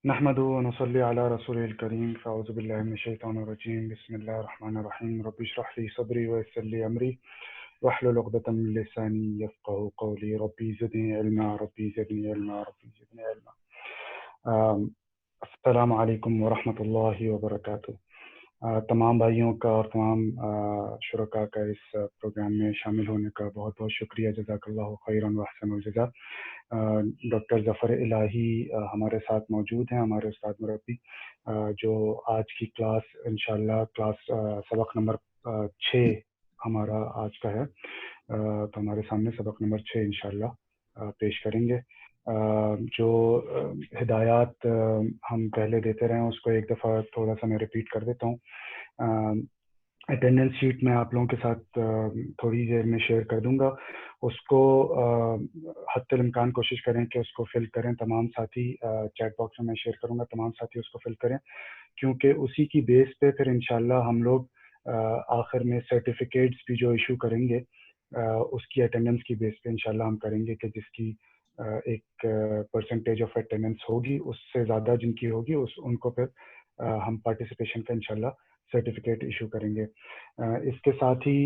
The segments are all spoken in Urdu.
نحمده ونصلي على رسوله الكريم فأعوذ بالله من الشيطان الرجيم بسم الله الرحمن الرحيم رب اشرح لي صدري ويسر لي أمري واحلل عقدة من لساني يفقهوا قولي ربي زدني علما ربي زدني علما ربي زدني علما. آم، السلام علیکم ورحمۃ اللہ وبرکاتہ. تمام بھائیوں کا اور تمام شرکاء کا اس پروگرام میں شامل ہونے کا بہت بہت شکریہ. جزاک اللہ خیرا واحسن الجزا. ڈاکٹر ظفر الہی ہمارے ساتھ موجود ہیں، ہمارے استاد مربی، جو آج کی کلاس انشاءاللہ کلاس سبق نمبر 6 ہمارا آج کا ہے. تو ہمارے سامنے سبق نمبر 6 انشاءاللہ پیش کریں گے. جو ہدایات ہم پہلے دیتے رہے ہیں اس کو ایک دفعہ تھوڑا سا میں ریپیٹ کر دیتا ہوں. اٹینڈنس شیٹ میں آپ لوگوں کے ساتھ تھوڑی دیر میں شیئر کر دوں گا. اس کو حتی الامکان کوشش کریں کہ اس کو فل کریں. تمام ساتھی چیٹ باکس میں شیئر کروں گا، تمام ساتھی اس کو فل کریں، کیونکہ اسی کی بیس پہ پھر انشاءاللہ ہم لوگ آخر میں سرٹیفکیٹس بھی جو ایشو کریں گے اس کی اٹینڈنس کی بیس پہ انشاءاللہ ہم کریں گے، کہ جس کی ایک پرسنٹیج آف اٹینڈنس ہوگی، اس سے زیادہ جن کی ہوگی ان کو پھر ہم پارٹیسپیشن کا انشاءاللہ سرٹیفکیٹ ایشو کریں گے. اس کے ساتھ ہی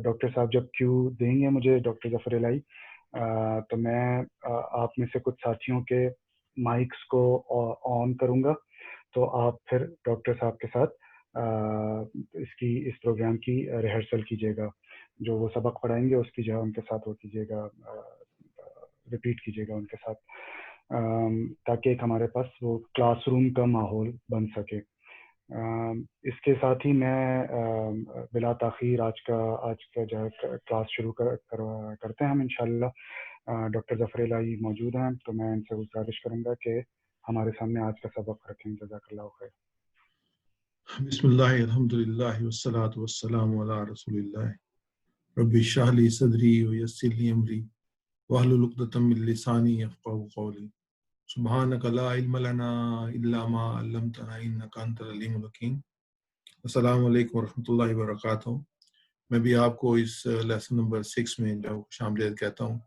ڈاکٹر صاحب جب کیو دیں گے مجھے، ڈاکٹر ظفر الہی، تو میں آپ میں سے کچھ ساتھیوں کے مائکس کو آن کروں گا، تو آپ پھر ڈاکٹر صاحب کے ساتھ اس پروگرام کی ریہرسل کیجیے گا. جو وہ سبق پڑھائیں گے اس کی جو ہے ان کے ساتھ وہ کیجیے گا، ریپیٹ کیجیے گا ان کے ساتھ، تاکہ ایک ہمارے پاس وہ کلاس روم کا ماحول بن سکے. اس کے ساتھ ہی میں بلا تاخیر آج کا جو ہے کلاس شروع کرتے ہیں ہم انشاءاللہ. ڈاکٹر ظفر الہی موجود ہیں، تو میں ان سے گزارش کروں گا کہ ہمارے سامنے آج کا سبق رکھیں. جزاک اللہ خیر. بسم اللہ الحمدللہ والصلاة والسلام علی رسول اللہ. رب اشرح لی صدری ویسر لی امری واحلل عقدۃ من لسانی یفقہوا قولی. سبحانک لا علم لنا الا ما علمتنا انک انت العلیم الحکیم. السلام علیکم ورحمۃ اللہ وبرکاتہ. میں بھی آپ کو اس لیسن نمبر 6 میں جو خوش آمدید کہتا ہوں.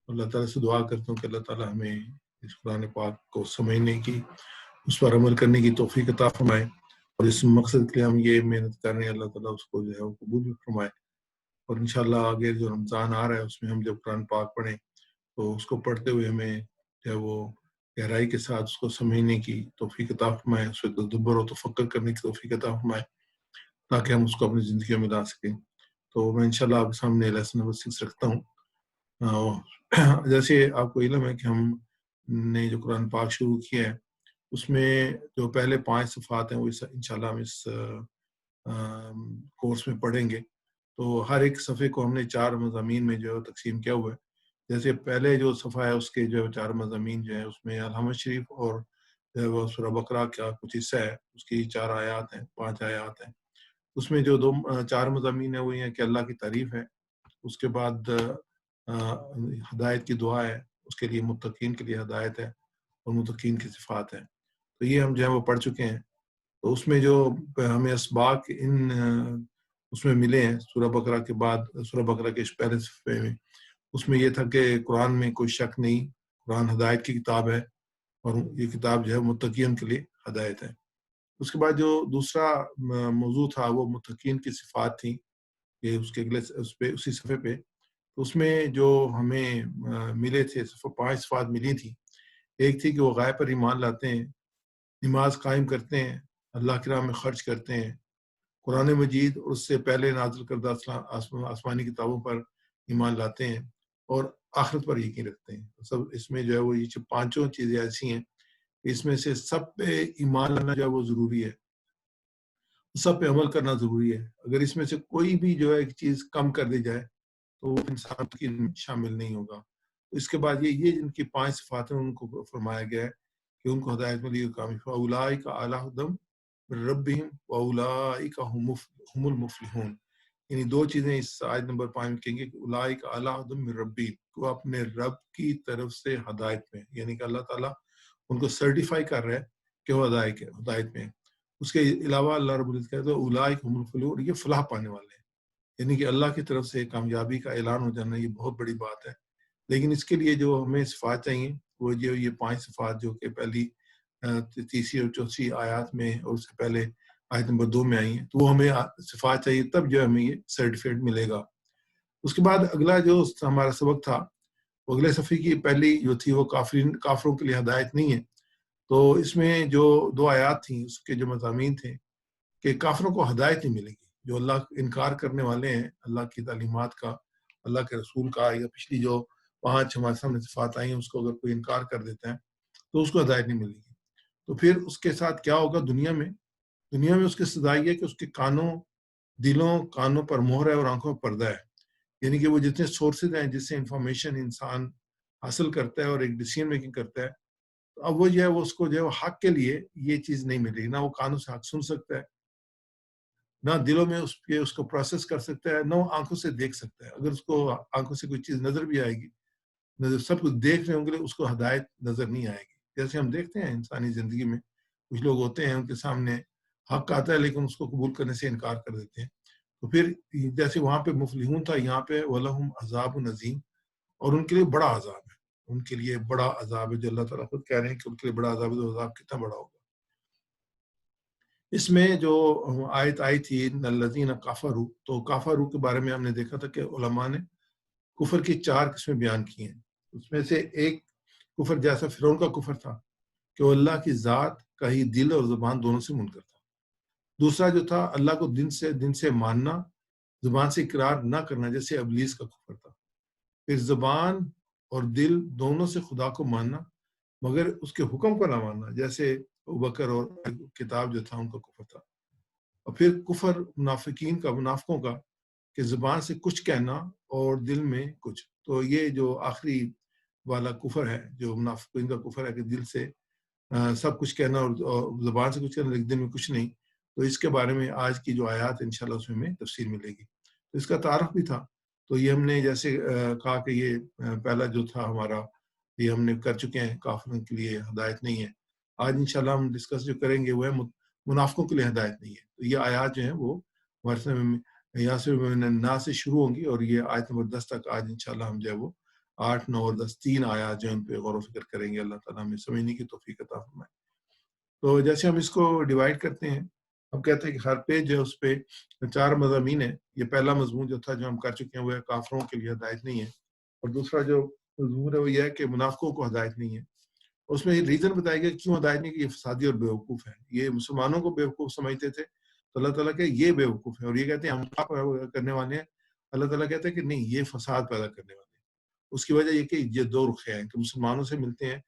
اللہ تعالیٰ سے دعا کرتا ہوں کہ اللہ تعالیٰ ہمیں اس قرآن پاک کو سمجھنے کی، اس پر عمل کرنے کی توفیق عطا فرمائے، اور اس مقصد کے لیے ہم یہ محنت کر رہے ہیں اللہ تعالیٰ اس کو جو ہے وہ قبول بھی فرمائے. اور انشاءاللہ آگے جو رمضان آ رہا ہے اس میں ہم جب قرآن پاک پڑھیں تو اس کو پڑھتے ہوئے ہمیں جو ہے وہ گہرائی کے ساتھ اس کو سمجھنے کی توفیق عطا فرمائے، اس پہ تدبر و تفکر کرنے کی توفیق عطا فرمائے، تاکہ ہم اس کو اپنی زندگیوں میں لا سکیں. تو میں انشاءاللہ آپ کے سامنے لیسن نمبر 6 رکھتا ہوں. جیسے آپ کو علم ہے کہ ہم نے جو قرآن پاک شروع کیا ہے اس میں جو پہلے 5 صفحات ہیں وہ انشاءاللہ ہم اس کورس میں پڑھیں گے. تو ہر ایک صفحے کو ہم نے 4 مضامین میں جو ہے تقسیم کیا ہوا ہے. جیسے پہلے جو صفحہ ہے اس کے جو 4 مضامین جو ہے اس میں الحمد شریف اور جو ہے وہ سورہ بقرہ کا کچھ حصہ ہے، اس کی 4 آیات ہیں، 5 آیات ہیں. اس میں جو 4 مضامین ہیں وہ یہ ہیں کہ اللہ کی تعریف ہے، اس کے بعد ہدایت کی دعا ہے، اس کے لیے متقین کے لیے ہدایت ہے، اور متقین کی صفات ہیں. تو یہ ہم جو ہے وہ پڑھ چکے ہیں. تو اس میں جو ہمیں اسباق اس میں ملے ہیں سورہ بقرہ کے بعد، سورہ بقرہ کے پہلے صفحے میں، اس میں یہ تھا کہ قرآن میں کوئی شک نہیں، قرآن ہدایت کی کتاب ہے، اور یہ کتاب جو ہے متقین کے لیے ہدایت ہے. اس کے بعد جو دوسرا موضوع تھا وہ متقین کی صفات تھیں، یہ اس کے اگلے اسی صفحے پہ. تو اس میں جو ہمیں ملے تھے 5 صفات ملی تھیں. ایک تھی کہ وہ غائب پر ایمان لاتے ہیں، نماز قائم کرتے ہیں، اللہ کی راہ میں خرچ کرتے ہیں، قرآن مجید اور اس سے پہلے نازل کردہ آسمانی کتابوں پر ایمان لاتے ہیں، اور آخرت پر یقین رکھتے ہیں. سب اس میں جو ہے وہ یہ 5 چیزیں ایسی ہیں، اس میں سے سب پہ ایمان لانا جو ہے وہ ضروری ہے، سب پہ عمل کرنا ضروری ہے. اگر اس میں سے کوئی بھی جو ہے ایک چیز کم کر دی جائے تو وہ انسان کی شامل نہیں ہوگا. اس کے بعد یہ جن کی 5 صفات ہیں ان کو فرمایا گیا ہے کہ ان کو ہدایت ملی کامیاب. اولئک علی ھدی من ربہم واولئک هم المفلحون. یعنی 2 چیزیں اس آیت نمبر 5 میں کہیں گے کہ اولئک علی ھدی من ربہم، وہ اپنے رب کی طرف سے ہدایت میں، یعنی کہ اللہ تعالیٰ ان کو سرٹیفائی کر رہا ہے کہ وہ ہدایت میں. اس کے علاوہ اللہ رب العزت کہتے ہیں اولئک هم المفلحون، یہ فلاح پانے والے ہیں. یعنی کہ اللہ کی طرف سے کامیابی کا اعلان ہو جانا یہ بہت بڑی بات ہے. لیکن اس کے لیے جو ہمیں صفات چاہیے وہ یہ 5 صفات جو کہ پہلی تیسری اور چوتھی آیات میں اور اس سے پہلے آیت نمبر 2 میں آئی ہیں، تو وہ ہمیں صفات چاہیے، تب جو ہمیں یہ سرٹیفکیٹ ملے گا۔ اس کے بعد اگلا جو ہمارا سبق تھا، وہ اگلے صفحے کی پہلی جو تھی وہ کافروں کے لیے ہدایت نہیں ہے۔ تو اس میں جو 2 آیات تھیں اس کے جو مضامین تھے کہ کافروں کو ہدایت نہیں ملے گی، جو اللہ انکار کرنے والے ہیں اللہ کی تعلیمات کا، اللہ کے رسول کا، یا پچھلی جو 5 ہمارے سامنے صفات آئی ہیں اس کو اگر کوئی انکار کر دیتا ہے تو اس کو ہدایت نہیں ملے گی۔ تو پھر اس کے ساتھ کیا ہوگا دنیا میں اس کی سزا یہ ہے کہ اس کے کانوں پر مہر ہے اور آنکھوں پر پردہ ہے، یعنی کہ وہ جتنے سورسز ہیں جس سے انفارمیشن انسان حاصل کرتا ہے اور ایک ڈیسیژن میکنگ کرتا ہے، تو اب وہ جو ہے وہ اس کو جو ہے وہ حق کے لیے یہ چیز نہیں ملے گی، نہ وہ کانوں سے حق سن سکتا ہے، نہ دلوں میں اس کو پروسیس کر سکتا ہے، نہ وہ آنکھوں سے دیکھ سکتا ہے۔ اگر اس کو آنکھوں سے کوئی چیز نظر بھی آئے گی، نظر سب کچھ دیکھ رہے ہوں گے، اس کو ہدایت نظر نہیں آئے گی۔ جیسے ہم دیکھتے ہیں انسانی زندگی میں کچھ لوگ ہوتے ہیں ان کے سامنے حق آتا ہے لیکن اس کو قبول کرنے سے انکار کر دیتے ہیں۔ تو پھر جیسے وہاں پہ مفلحون تھا، یہاں پہ وَلَهُمْ عَذَابٌ عَظِيمٌ، اور ان کے لیے بڑا عذاب ہے، ان کے لیے بڑا عذاب ہے، جو اللہ تعالیٰ خود کہہ رہے ہیں کہ ان کے لیے بڑا عذاب ہے، تو عذاب کتنا بڑا ہوگا۔ اس میں جو آیت آئی تھی الذین کفروا، تو کفروا کے بارے میں ہم نے دیکھا تھا کہ علماء نے کفر کی 4 قسمیں بیان کی ہیں۔ اس میں سے ایک کفر جیسا فرعون کا کفر تھا کہ وہ اللہ کی ذات کا ہی دل اور زبان دونوں سے منکر تھا۔ دوسرا جو تھا اللہ کو دن سے ماننا، زبان سے اقرار نہ کرنا، جیسے ابلیس کا کفر تھا۔ پھر زبان اور دل دونوں سے خدا کو ماننا مگر اس کے حکم کو نہ ماننا، جیسے ابوبکر اور کتاب جو تھا ان کا کفر تھا۔ اور پھر کفر منافقوں کا کہ زبان سے کچھ کہنا اور دل میں کچھ۔ تو یہ جو آخری والا کفر ہے، جو منافقین کا کفر ہے کہ دل سے سب کچھ کہنا اور زبان سے کچھ کہنا لیکن دل میں کچھ نہیں، تو اس کے بارے میں آج کی جو آیات انشاءاللہ اس میں ہمیں تفسیر ملے گی۔ تو اس کا تعارف بھی تھا، تو یہ ہم نے جیسے کہا کہ یہ پہلا جو تھا ہمارا یہ ہم نے کر چکے ہیں، کافروں کے لیے ہدایت نہیں ہے۔ آج انشاءاللہ ہم ڈسکس جو کریں گے وہ ہے منافقوں کے لیے ہدایت نہیں ہے۔ تو یہ آیات جو ہیں وہ ہمارے سامنے یہاں سے نا سے شروع ہوں گی اور یہ آیت نمبر 10 تک آج انشاءاللہ ہم جو ہے وہ 8، 9 اور 10 3 آیات جو ان پہ غور و فکر کریں گے۔ اللہ تعالیٰ ہمیں سمجھنے کی توفیق عطا فرمائے۔ تو جیسے ہم اس کو ڈیوائڈ کرتے ہیں، ہم کہتے ہیں کہ ہر پیج جو ہے اس پہ 4 مضامین ہیں۔ یہ پہلا مضمون جو تھا جو ہم کر چکے ہیں وہ ہے کافروں کے لیے ہدایت نہیں ہے، اور دوسرا جو مضمون ہے وہ یہ ہے کہ منافقوں کو ہدایت نہیں ہے۔ اس میں یہ ریزن بتایا گیا کیوں ہدایت نہیں، کہ یہ فسادی اور بیوقوف ہے، یہ مسلمانوں کو بیوقوف سمجھتے تھے، تو اللہ تعالیٰ کہ یہ بیوقوف ہے، اور یہ کہتے ہیں ہم پاک کرنے والے ہیں، اللہ تعالیٰ کہتے ہیں کہ نہیں، یہ فساد پیدا کرنے والے ہیں۔ اس کی وجہ یہ کہ یہ 2 رخ ہیں کہ مسلمانوں سے ملتے ہیں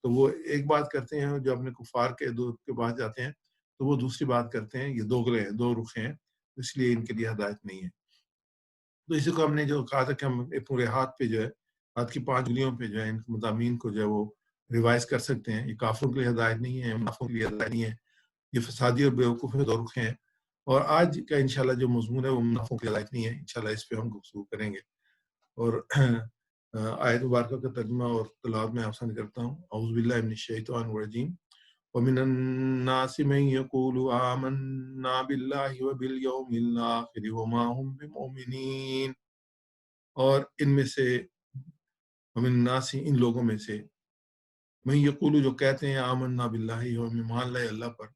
تو وہ ایک بات کرتے ہیں، جو اپنے کفار کے پاس جاتے ہیں تو وہ دوسری بات کرتے ہیں، یہ دوگلے ہیں، 2 رخ ہیں، اس لیے ان کے لیے ہدایت نہیں ہے۔ تو اسی کو ہم نے جو کہا تھا کہ ہم پورے ہاتھ پہ جو ہے، ہاتھ کی 5 انگلیوں پہ جو ہے ان مضامین کو جو ہے وہ ریوائز کر سکتے ہیں۔ یہ کافروں کے لیے ہدایت نہیں ہے، منافقوں کے لیے ہدایت نہیں ہے، یہ فسادی اور بیوقوف ہے، 2 رخ ہیں۔ اور آج کا انشاءاللہ جو مضمون ہے وہ منافقوں کی ہدایت نہیں ہے، انشاءاللہ اس پہ ہم گفتگو کریں گے۔ اور آیت مبارکہ کا ترجمہ اور تلاوت میں آسان کرتا ہوں۔ اعوذ باللہ من الشیطان الرجیم وَمِنَ النَّاسِ مَن يَقُولُ آمَنَّا بِاللَّهِ وَبِالْيَوْمِ الْآخِرِ وَمَا هُم بِمُؤْمِنِينَ، اور ان میں سے وَمِنَ النَّاسِ ان لوگوں میں سے من یقول جو کہتے ہیں آمنا باللہ، ہم ایمان لائے اللہ پر،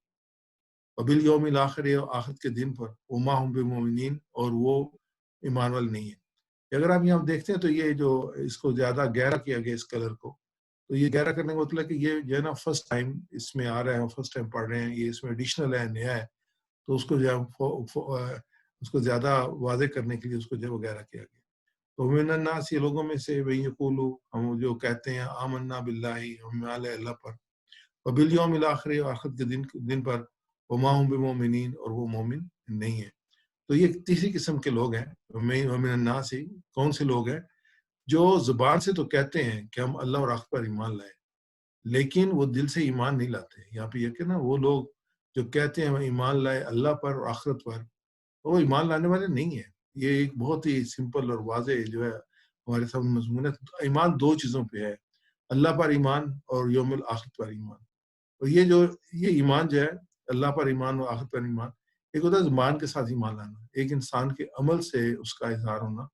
وبالیوم الآخر اور آخرت کے دن پر، وما هم بمؤمنین اور وہ ایمان والے نہیں ہیں۔ اگر آپ یہاں دیکھتے ہیں تو یہ جو اس کو زیادہ گہرا کیا گیا اس کلر کو، تو یہ گہرا کرنے کا مطلب ہے کہ یہ جو ہے نا فرسٹ ٹائم اس میں آ رہا ہے، فرسٹ ٹائم پڑھ رہے ہیں، یہ اس میں ایڈیشنل ہے، نیا ہے، تو اس کو جو ہے اس کو زیادہ واضح کرنے کے لیے اس کو جو ہے وہ گہرا کیا گیا۔ تو من الناس یہ لوگوں میں سے وہی یقولو ہم جو کہتے ہیں آمنا باللہ، ہم ایمان لائے اللہ پر، وبالیوم الآخر آخرت کے دن پر، وما هم بمؤمنین اور وہ مومن نہیں ہیں۔ تو یہ تیسری قسم کے لوگ ہیں۔ ومن الناس کون سے لوگ ہیں؟ جو زبان سے تو کہتے ہیں کہ ہم اللہ اور آخرت پر ایمان لائے، لیکن وہ دل سے ایمان نہیں لاتے۔ یہاں پہ یہ کہ نا وہ لوگ جو کہتے ہیں ہم ایمان لائے اللہ پر اور آخرت پر، وہ ایمان لانے والے نہیں ہیں۔ یہ ایک بہت ہی سمپل اور واضح جو ہے ہمارے سامنے مضمون ہے۔ ایمان 2 چیزوں پہ ہے، اللہ پر ایمان اور یوم الآخرت پر ایمان۔ اور یہ ایمان جو ہے اللہ پر ایمان اور آخرت پر ایمان، ایک ہوتا ہے زبان کے ساتھ ایمان لانا، ایک انسان کے عمل سے اس کا اظہار ہونا۔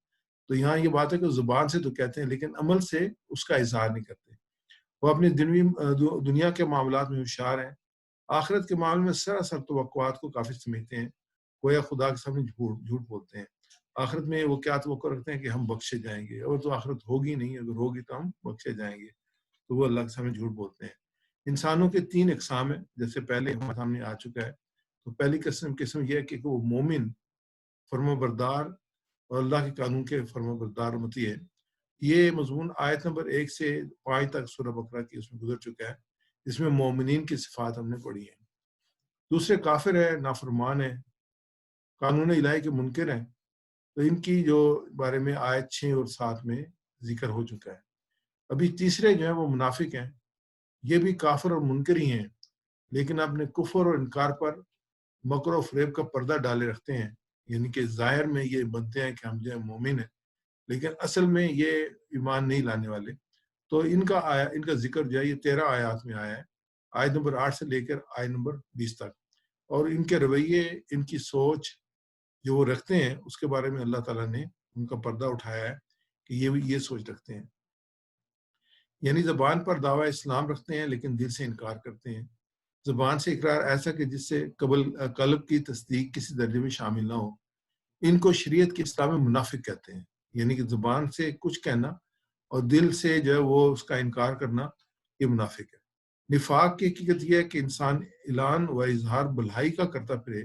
تو یہاں یہ بات ہے کہ زبان سے تو کہتے ہیں لیکن عمل سے اس کا اظہار نہیں کرتے۔ وہ اپنی دنیا کے معاملات میں ہوشیار ہیں، آخرت کے معاملے میں سراسر توقعات کو کافی سمجھتے ہیں، گویا خدا کے سامنے جھوٹ بولتے ہیں۔ آخرت میں وہ کیا توقع رکھتے ہیں کہ ہم بخشے جائیں گے، اور تو آخرت ہوگی نہیں، اگر ہوگی تو ہم بخشے جائیں گے، تو وہ اللہ کے سامنے جھوٹ بولتے ہیں۔ انسانوں کے 3 اقسام ہیں، جیسے پہلے ہمارے سامنے آ چکا ہے۔ تو پہلی قسم یہ ہے کہ وہ مومن، فرما بردار اور اللہ کے قانون کے فرما بردار امتی ہے۔ یہ مضمون آیت نمبر 1 سے 5 تک سورہ بقرہ کی اس میں گزر چکا ہے، جس میں مومنین کی صفات ہم نے پڑھی ہیں۔ دوسرے کافر ہے، نافرمان ہے، قانون الہی کے منکر ہیں، تو ان کی جو بارے میں آیت 6 اور 7 میں ذکر ہو چکا ہے۔ ابھی تیسرے جو ہیں وہ منافق ہیں، یہ بھی کافر اور منکر ہی ہیں، لیکن اپنے کفر اور انکار پر مکر و فریب کا پردہ ڈالے رکھتے ہیں، یعنی کہ ظاہر میں یہ بنتے ہیں کہ ہم جو ہے مومن ہیں، لیکن اصل میں یہ ایمان نہیں لانے والے۔ تو ان کا ذکر جو ہے یہ 13 آیات میں آیا ہے، آیت نمبر 8 سے لے کر آیت نمبر 20 تک، اور ان کے رویے، ان کی سوچ جو وہ رکھتے ہیں، اس کے بارے میں اللہ تعالیٰ نے ان کا پردہ اٹھایا ہے کہ یہ سوچ رکھتے ہیں، یعنی زبان پر دعویٰ اسلام رکھتے ہیں لیکن دل سے انکار کرتے ہیں۔ زبان سے اقرار ایسا کہ جس سے قلب کی تصدیق کسی درجے میں شامل نہ ہو، ان کو شریعت کی اصطلاح میں منافق کہتے ہیں، یعنی کہ زبان سے کچھ کہنا اور دل سے جو ہے وہ اس کا انکار کرنا، یہ منافق ہے۔ نفاق کی حقیقت یہ ہے کہ انسان اعلان و اظہار بھلائی کا کرتا پھرے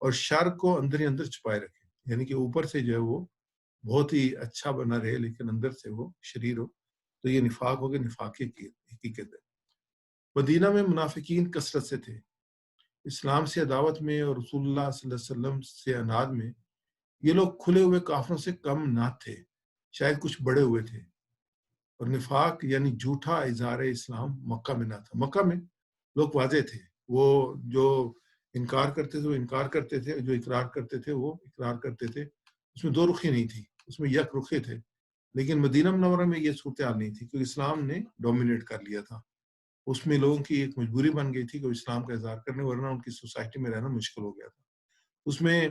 اور شر کو اندر ہی اندر چھپائے رکھے، یعنی کہ اوپر سے جو ہے وہ بہت ہی اچھا بنا رہے لیکن اندر سے وہ شریر ہو، تو یہ نفاق ہو گیا، نفاق کی حقیقت ہے۔ مدینہ میں منافقین کثرت سے تھے، اسلام سے عداوت میں اور رسول اللہ صلی اللہ علیہ وسلم سے عناد میں یہ لوگ کھلے ہوئے کافروں سے کم نہ تھے، شاید کچھ بڑے ہوئے تھے۔ اور نفاق یعنی جھوٹا اظہار اسلام مکہ میں نہ تھا، مکہ میں لوگ واضح تھے، وہ جو انکار کرتے تھے وہ انکار کرتے تھے، جو اقرار کرتے تھے وہ اقرار کرتے تھے، اس میں دو رخی نہیں تھی، اس میں یک رخے تھے۔ لیکن مدینہ منورہ میں یہ صورتحال نہیں تھی، کیونکہ اسلام نے ڈومینیٹ کر لیا تھا، اس میں لوگوں کی ایک مجبوری بن گئی تھی کہ وہ اسلام کا اظہار کرنے، ورنہ ان کی سوسائٹی میں رہنا مشکل ہو گیا تھا۔ اس میں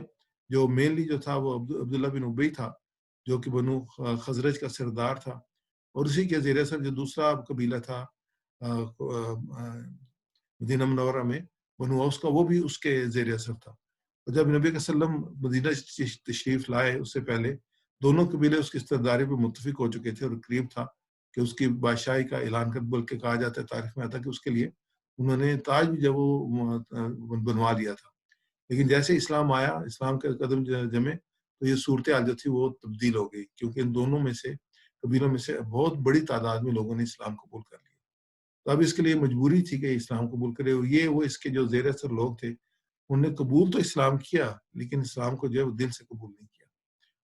جو مینلی جو تھا وہ عبداللہ بن ابی تھا، جو کہ بنو خزرج کا سردار تھا، اور اسی کے زیر اثر جو دوسرا قبیلہ تھا مدینہ منورہ میں، بنو اوس کا، وہ بھی اس کے زیر اثر تھا۔ اور جب نبی صلی اللہ علیہ وسلم مدینہ تشریف لائے، اس سے پہلے دونوں قبیلے اس کی سرداری پہ متفق ہو چکے تھے، اور قریب تھا کہ اس کی بادشاہی کا اعلان کر، بلکہ کہا جاتا ہے تاریخ میں آتا کہ اس کے لیے انہوں نے تاج بھی جب وہ بنوا لیا تھا۔ لیکن جیسے اسلام آیا، اسلام کے قدم جمے، تو یہ صورتحال جو تھی وہ تبدیل ہو گئی، کیونکہ ان دونوں میں سے قبیلوں میں سے بہت بڑی تعداد میں لوگوں نے اسلام قبول کر لیا۔ تو اب اس کے لیے مجبوری تھی کہ اسلام قبول کرے، اور یہ وہ اس کے جو زیر اثر لوگ تھے، انہوں نے قبول تو اسلام کیا، لیکن اسلام کو جو ہے وہ دل سے قبول نہیں کیا۔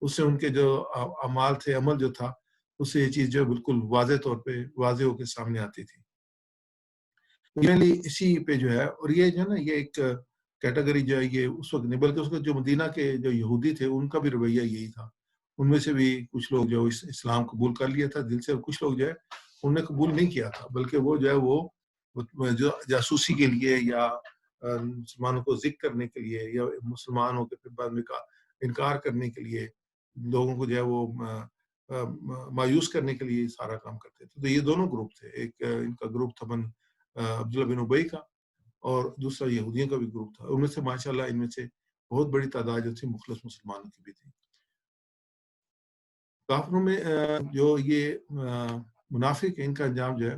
اس سے ان کے جو اعمال تھے، عمل جو تھا، اس سے یہ چیز جو ہے بالکل واضح طور پہ واضح ہو کے سامنے آتی تھی۔ اسی پہ جو ہے، اور یہ جو ہے نا، یہ ایک کیٹیگری جو ہے یہ اس وقت نہیں، بلکہ اس کا جو مدینہ کے جو یہودی تھے ان کا بھی رویہ یہی تھا۔ ان میں سے بھی کچھ لوگ جو اسلام قبول کر لیا تھا دل سے، اور کچھ لوگ جو ہے انہوں نے قبول نہیں کیا تھا، بلکہ وہ جو ہے وہ جو جاسوسی کے لیے یا مسلمانوں کو ذکر کرنے کے لیے، یا مسلمانوں کے پھر بعد میں انکار کرنے کے لیے، لوگوں کو جو ہے وہ مایوس کرنے کے لیے سارا کام کرتے تھے۔ تو یہ دونوں گروپ تھے، ایک ان کا گروپ تھا عبداللہ بن ابی کا، اور دوسرا یہودیوں کا بھی گروپ تھا۔ ان میں سے ماشاءاللہ ان میں سے بہت بڑی تعداد جو تھی مخلص مسلمانوں کی بھی تھی۔ کافروں میں جو یہ منافق ہیں، ان کا انجام جو ہے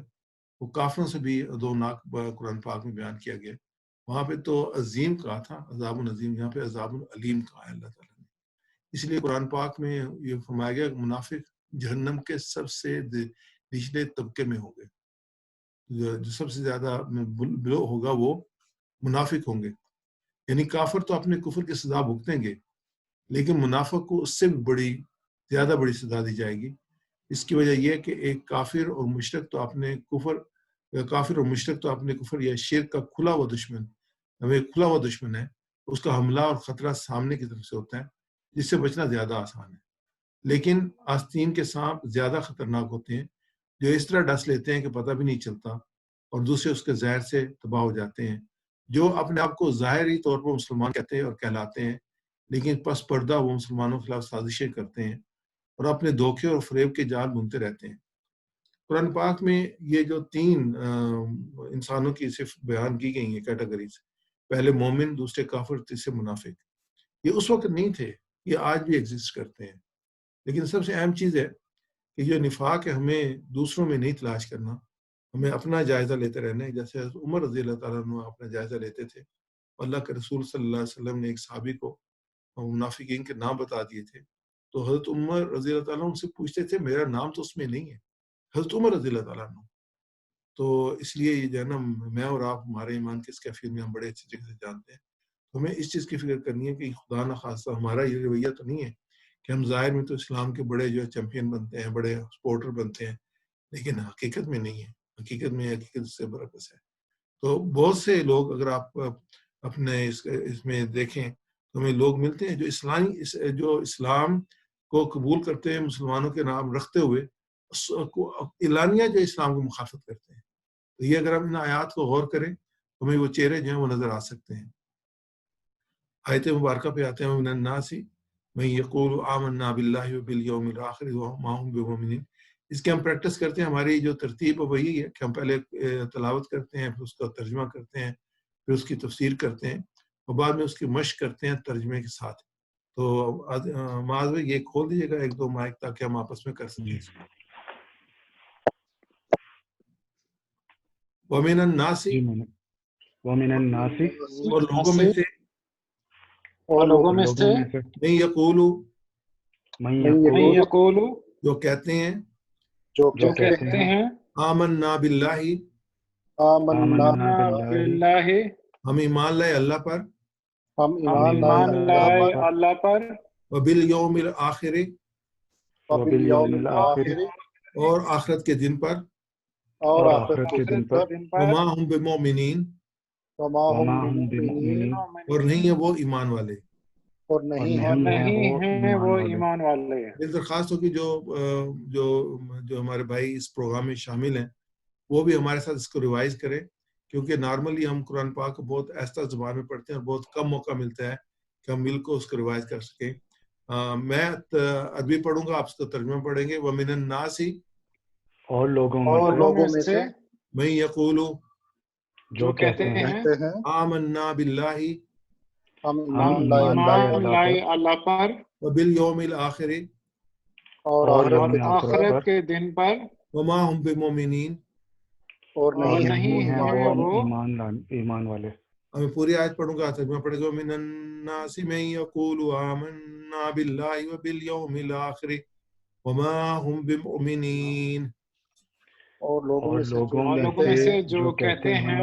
وہ کافروں سے بھی دوناک قرآن پاک میں بیان کیا گیا۔ وہاں پہ تو عظیم کہا تھا، عذاب العظیم، یہاں پہ عذاب العلیم کہا ہے اللہ تعالیٰ نے۔ اس لیے قرآن پاک میں یہ فرمایا گیا کہ منافق جہنم کے سب سے نچلے طبقے میں ہوں گے، جو سب سے زیادہ بلو ہوگا وہ منافق ہوں گے۔ یعنی کافر تو اپنے کفر کی سزا بھگتیں گے، لیکن منافق کو اس سے بھی زیادہ بڑی سزا دی جائے گی۔ اس کی وجہ یہ ہے کہ ایک کافر اور مشرک تو اپنے کفر یا شرک کا کھلا ہوا دشمن ہے، اس کا حملہ اور خطرہ سامنے کی طرف سے ہوتا ہے، جس سے بچنا زیادہ آسان ہے۔ لیکن آستین کے سانپ زیادہ خطرناک ہوتے ہیں، جو اس طرح ڈس لیتے ہیں کہ پتہ بھی نہیں چلتا، اور دوسرے اس کے زہر سے تباہ ہو جاتے ہیں۔ جو اپنے آپ کو ظاہری طور پر مسلمان کہتے ہیں اور کہلاتے ہیں، لیکن پس پردہ وہ مسلمانوں کے خلاف سازشیں کرتے ہیں اور اپنے دھوکے اور فریب کے جال بنتے رہتے ہیں۔ قرآن پاک میں یہ جو 3 انسانوں کی صرف بیان کی گئی ہیں کیٹیگریز، پہلے مومن، دوسرے کافر، تیسرے منافق، یہ اس وقت نہیں تھے، یہ آج بھی ایگزسٹ کرتے ہیں. لیکن سب سے اہم چیز ہے کہ جو نفاق ہے ہمیں دوسروں میں نہیں تلاش کرنا، ہمیں اپنا جائزہ لیتے رہنا ہے. جیسے حضرت عمر رضی اللہ تعالیٰ عنہ اپنا جائزہ لیتے تھے. اللہ کے رسول صلی اللہ علیہ وسلم نے ایک صحابی کو منافقین کے نام بتا دیے تھے، تو حضرت عمر رضی اللہ تعالیٰ ان سے پوچھتے تھے میرا نام تو اس میں نہیں ہے، حضرت عمر رضی اللہ تعالیٰ عنہ. تو اس لیے یہ جو ہے نا، میں اور آپ ہمارے ایمان کے اس کیفیت میں ہم بڑے اچھی جگہ سے جانتے ہیں. تو ہمیں اس چیز کی فکر کرنی ہے کہ خدا نہ خاصہ ہمارا یہ رویہ تو نہیں ہے کہ ہم ظاہر میں تو اسلام کے بڑے جو ہے چیمپئن بنتے ہیں، بڑے سپورٹر بنتے ہیں، لیکن حقیقت میں نہیں ہے. حقیقت میں حقیقت سے برعکس ہے. تو بہت سے لوگ اگر آپ اپنے اس میں دیکھیں تو ہمیں لوگ ملتے ہیں جو اسلام کو قبول کرتے ہیں، مسلمانوں کے نام رکھتے ہوئے اعلانیہ جو اسلام کو مخالفت کرتے ہیں. تو یہ اگر ہم ان آیات کو غور کریں تو ہمیں وہ چہرے جو ہیں وہ نظر آ سکتے ہیں. آیت مبارکہ پہ آتے ہیں وَمِنَ النَّاسِ مَن يَقُولُ آمَنَّا بِاللَّهِ وَبِالْيَوْمِ الْآخِرِ وَمَا هُم بِمُؤْمِنِينَ. اس کی ہم پریکٹس کرتے ہیں. ہماری جو ترتیب ہے وہ یہی ہے کہ ہم پہلے تلاوت کرتے ہیں، پھر اس کا ترجمہ کرتے ہیں، پھر اس کی تفسیر کرتے ہیں، اور بعد میں اس کی مشق کرتے ہیں ترجمے کے ساتھ. تو معاذ بھائی یہ کھول دیجیے گا 1-2 مائک تاکہ ہم آپس میں کر سکیں. وَمِنَ النَّاسِ وَمِنَ النَّاسِ اور لوگوں میں سے مَن يَقُولُ مَن یقول جو کہتے ہیں جو کہتے ہیں آمنا باللہ آمنا باللہ ہم ایمان لائے اللہ پر، ہم ایمان لائے اللہ پر، وبالیوم الآخر وبالیوم الآخر اور آخرت کے دن پر، اور آخرت کے دن پر، وما ہم بمؤمنین وما وما ہم ہم بمؤمنین اور نہیں ہے وہ ایمان والے. اور نہیں ہیں وہ ایمان والے. اس درخواست ہوگی جو ہمارے بھائی اس پروگرام میں شامل ہیں وہ بھی ہمارے ساتھ اس کو ریوائز کریں، کیونکہ نارملی ہم قرآن پاک کو بہت ایسا زبان میں پڑھتے ہیں اور بہت کم موقع ملتا ہے کہ ہم مل کو اس کو ریوائز کر سکیں. میں عربی پڑھوں گا، آپ اس کا ترجمہ پڑھیں گے. وَمِنَ النَّاسِ اور لوگوں میں سے مَن يَقُولُ جو کہتے ہیں آمنا باللہ ہم ہم ایمان لائے اللہ پر وبالیوم الآخر اور آخرت کے دن پر، وما ہم بمؤمنین اور نہیں ہیں وہ ایمان والے. میں پوری آیت پڑھوں گا، ترجمہ پڑھے گا. من الناس من يقول آمنا بالله وباليوم الآخر وما هم بمؤمنین. اور لوگوں میں سے جو کہتے ہیں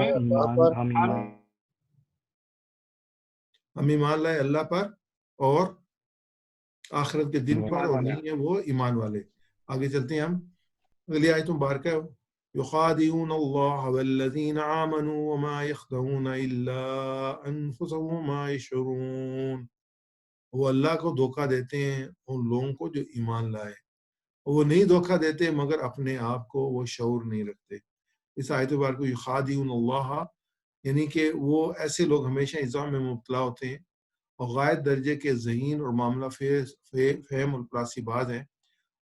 ہم ایمان لائے اللہ پر اور آخرت کے دن پر، اور نہیں ہیں وہ ایمان والے. آگے چلتے ہیں ہم. اگلی آیت مبارکہ ہے يخادعون الله والذين آمنوا وما يخدعون إلا أنفسهم وما يشعرون. وہ اللہ کو دھوکہ دیتے ہیں ان لوگوں کو جو ایمان لائے، وہ نہیں دھوکہ دیتے مگر اپنے آپ کو، وہ شعور نہیں رکھتے. اس آیت مبارکہ کو یخادعون اللہ یعنی کہ وہ ایسے لوگ ہمیشہ اظہار میں مبتلا ہوتے ہیں اور غائب درجے کے ذہین اور معاملہ فہم اور پلاسی باز ہیں.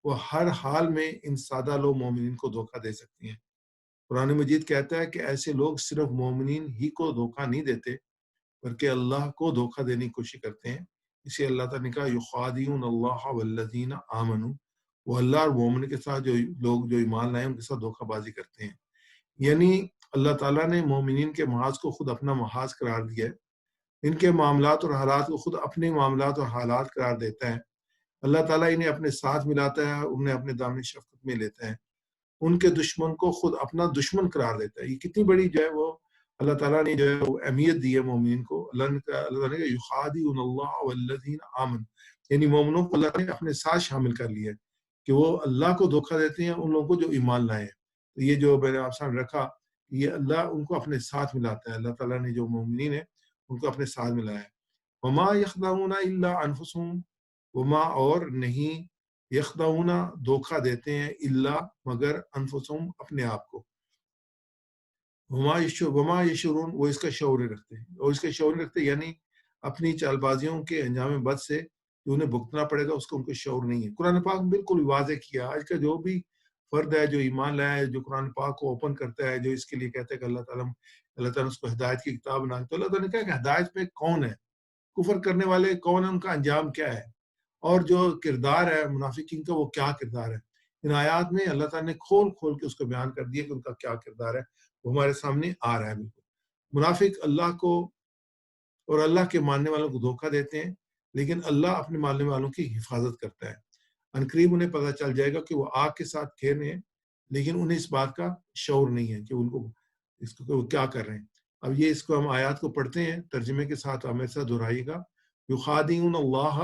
وہ ہر حال میں ان سادہ لوگ مومنین کو دھوکہ دے سکتی ہیں. قرآن مجید کہتا ہے کہ ایسے لوگ صرف مومنین ہی کو دھوکہ نہیں دیتے بلکہ اللہ کو دھوکہ دینے کی کوشش کرتے ہیں. اسی اللہ تعالیٰ نے کہا یخادعون اللہ والذین آمنوا، وہ اللہ اور مومن کے ساتھ جو لوگ جو ایمان لائے ان کے ساتھ دھوکہ بازی کرتے ہیں. یعنی اللہ تعالیٰ نے مومنین کے محاذ کو خود اپنا محاذ قرار دیا ہے. ان کے معاملات اور حالات کو خود اپنے معاملات اور حالات قرار دیتا ہے. اللہ تعالیٰ انہیں اپنے ساتھ ملاتا ہے، انہیں اپنے دامن شفقت میں لیتا ہے. ان کے دشمن کو خود اپنا دشمن قرار دیتا ہے. یہ کتنی بڑی جو ہے وہ اللہ تعالیٰ نے جو ہے وہ اہمیت دی ہے مومنین کو. اللہ تعالیٰ نے یخادعون اللہ والذین آمنوا، یعنی مومنوں کو اللہ نے اپنے ساتھ شامل کر لیا ہے کہ وہ اللہ کو دھوکہ دیتے ہیں ان لوگوں کو جو ایمان لائے ہیں. تو یہ جو میں نے آپ سامنے رکھا، یہ اللہ ان کو اپنے ساتھ ملاتا ہے. اللہ تعالیٰ نے جو مومنین ہیں ان کو اپنے ساتھ ملایا ہے. وما یخدعون الا انفسهم، وما اور نہیں، یخدعون دھوکہ دیتے ہیں، الا مگر، انفسهم اپنے آپ کو. وما یشعرون وہ اس کا شعور رکھتے ہیں، اور اس کا شعور رکھتے یعنی اپنی چال بازیوں کے انجام بد سے جو انہیں بھگتنا پڑے گا اس کا ان کو شعور نہیں ہے. قرآن پاک بالکل واضح کیا. آج کا جو بھی فرد ہے جو ایمان لایا ہے، جو قرآن پاک کو اوپن کرتا ہے، جو اس کے لیے کہتا ہے کہ اللہ تعالیٰ اس کو ہدایت کی کتاب بنا، تو اللہ تعالیٰ نے کہا کہ ہدایت پہ کون ہے، کفر کرنے والے کون ہیں، ان کا انجام کیا ہے، اور جو کردار ہے منافقین کا وہ کیا کردار ہے۔ ان آیات میں اللہ تعالیٰ نے کھول کھول کے اس کو بیان کر دیا کہ ان کا کیا کردار ہے، وہ ہمارے سامنے آ رہا ہے۔ بالکل منافق اللہ کو اور اللہ کے ماننے والوں کو دھوکہ دیتے ہیں، لیکن اللہ اپنے ماننے والوں کی حفاظت کرتا ہے۔ عنقریب انہیں پتہ چل جائے گا کہ وہ آگ کے ساتھ کھیل رہے ہیں، لیکن انہیں اس بات کا شعور نہیں ہے کہ ان کو اس کو وہ کیا کر رہے ہیں۔ اب یہ اس کو ہم آیات کو پڑھتے ہیں ترجمے کے ساتھ، ہمیشہ دہرائیے گا۔ یخادعون اللہ،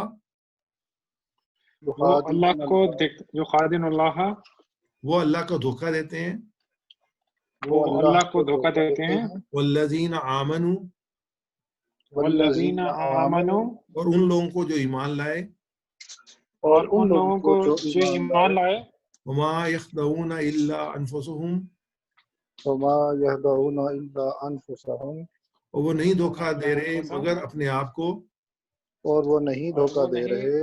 وہ اللہ کو یخادعون اللہ، وہ اللہ کو دھوکہ دیتے ہیں، وہ اللہ کو دھوکہ دیتے ہیں، والذین آمنوا، والذین آمنوا، اور ان لوگوں کو جو ایمان لائے، اور ان لوگوں کو جو ایمان لائے، وما یخدعون الا انفسهم، وما يهدعون الا انفسهم، اور وہ نہیں دھوکہ دے رہے مگر اپنے آپ کو، اور وہ نہیں دھوکہ دے رہے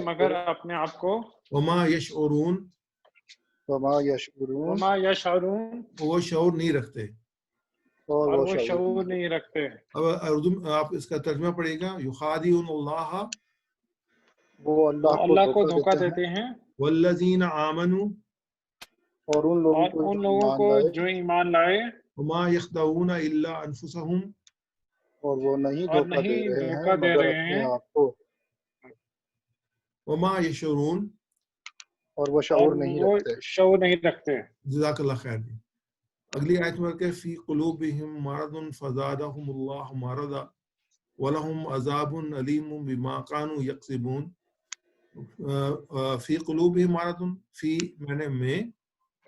مگر اپنے آپ کو، وما یشعرون، وما يشعرون، وما یشعرون، وہ شعور نہیں رکھتے۔ اور اور وہ وہ شعور نہیں رکھتے۔ اب اردو میں آپ اس کا ترجمہ پڑھیے گا۔ یخادعون اللہ وہ اللہ اللہ کو دھوکہ دیتے ہیں، والذین آمنوا، اور ان لوگوں کو جو ایمان لائے، وما یخدعون الا انفسهم، اور وہ نہیں اور دھوکہ دے نہیں رہے دھوکہ ہیں دے مگر رہے اپنے ہیں، آپ کو، وما یشعرون، اور وہ اور شعور نہیں وہ رکھتے۔ شعور نہیں رکھتے۔ جزاک اللہ خیر جی۔ اگلی آیت میں کہ فی قلوبہم مرض فزادہم اللہ مرضا ولہم عذاب علیم بما کانوا یکسبون۔ فی قلوبہم مرض، فی معنی میں،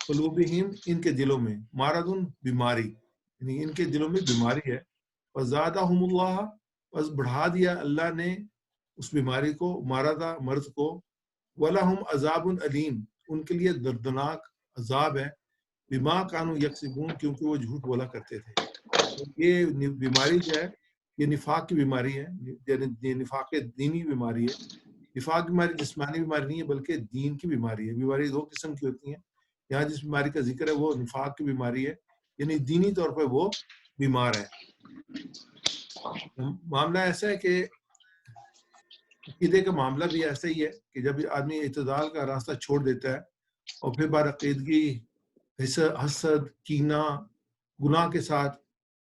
قلوبہم ان کے دلوں میں، مرض بیماری، یعنی ان کے دلوں میں بیماری ہے، فزادہم اللہ، بس بڑھا دیا اللہ نے اس بیماری کو، مرض کو، وَلَهُمْ عَذَابٌ علیم، ان کے لیے دردناک عذاب ہے، بما کانوا یکسبون، کیونکہ وہ جھوٹ بولا کرتے تھے۔ یہ بیماری جو ہے یہ نفاق کی بیماری ہے، یعنی نفاق دینی بیماری ہے۔ نفاق بیماری جسمانی بیماری نہیں ہے بلکہ دین کی بیماری ہے۔ بیماری دو قسم کی ہوتی ہیں، یہاں جس بیماری کا ذکر ہے وہ نفاق کی بیماری ہے، یعنی دینی طور پہ وہ بیمار ہے۔ معاملہ ایسا ہے کہ عقیدے کا معاملہ بھی ایسا ہی ہے کہ جب آدمی اعتدال کا راستہ چھوڑ دیتا ہے اور پھر بار عقیدگی، حسد، کینہ، گناہ کے ساتھ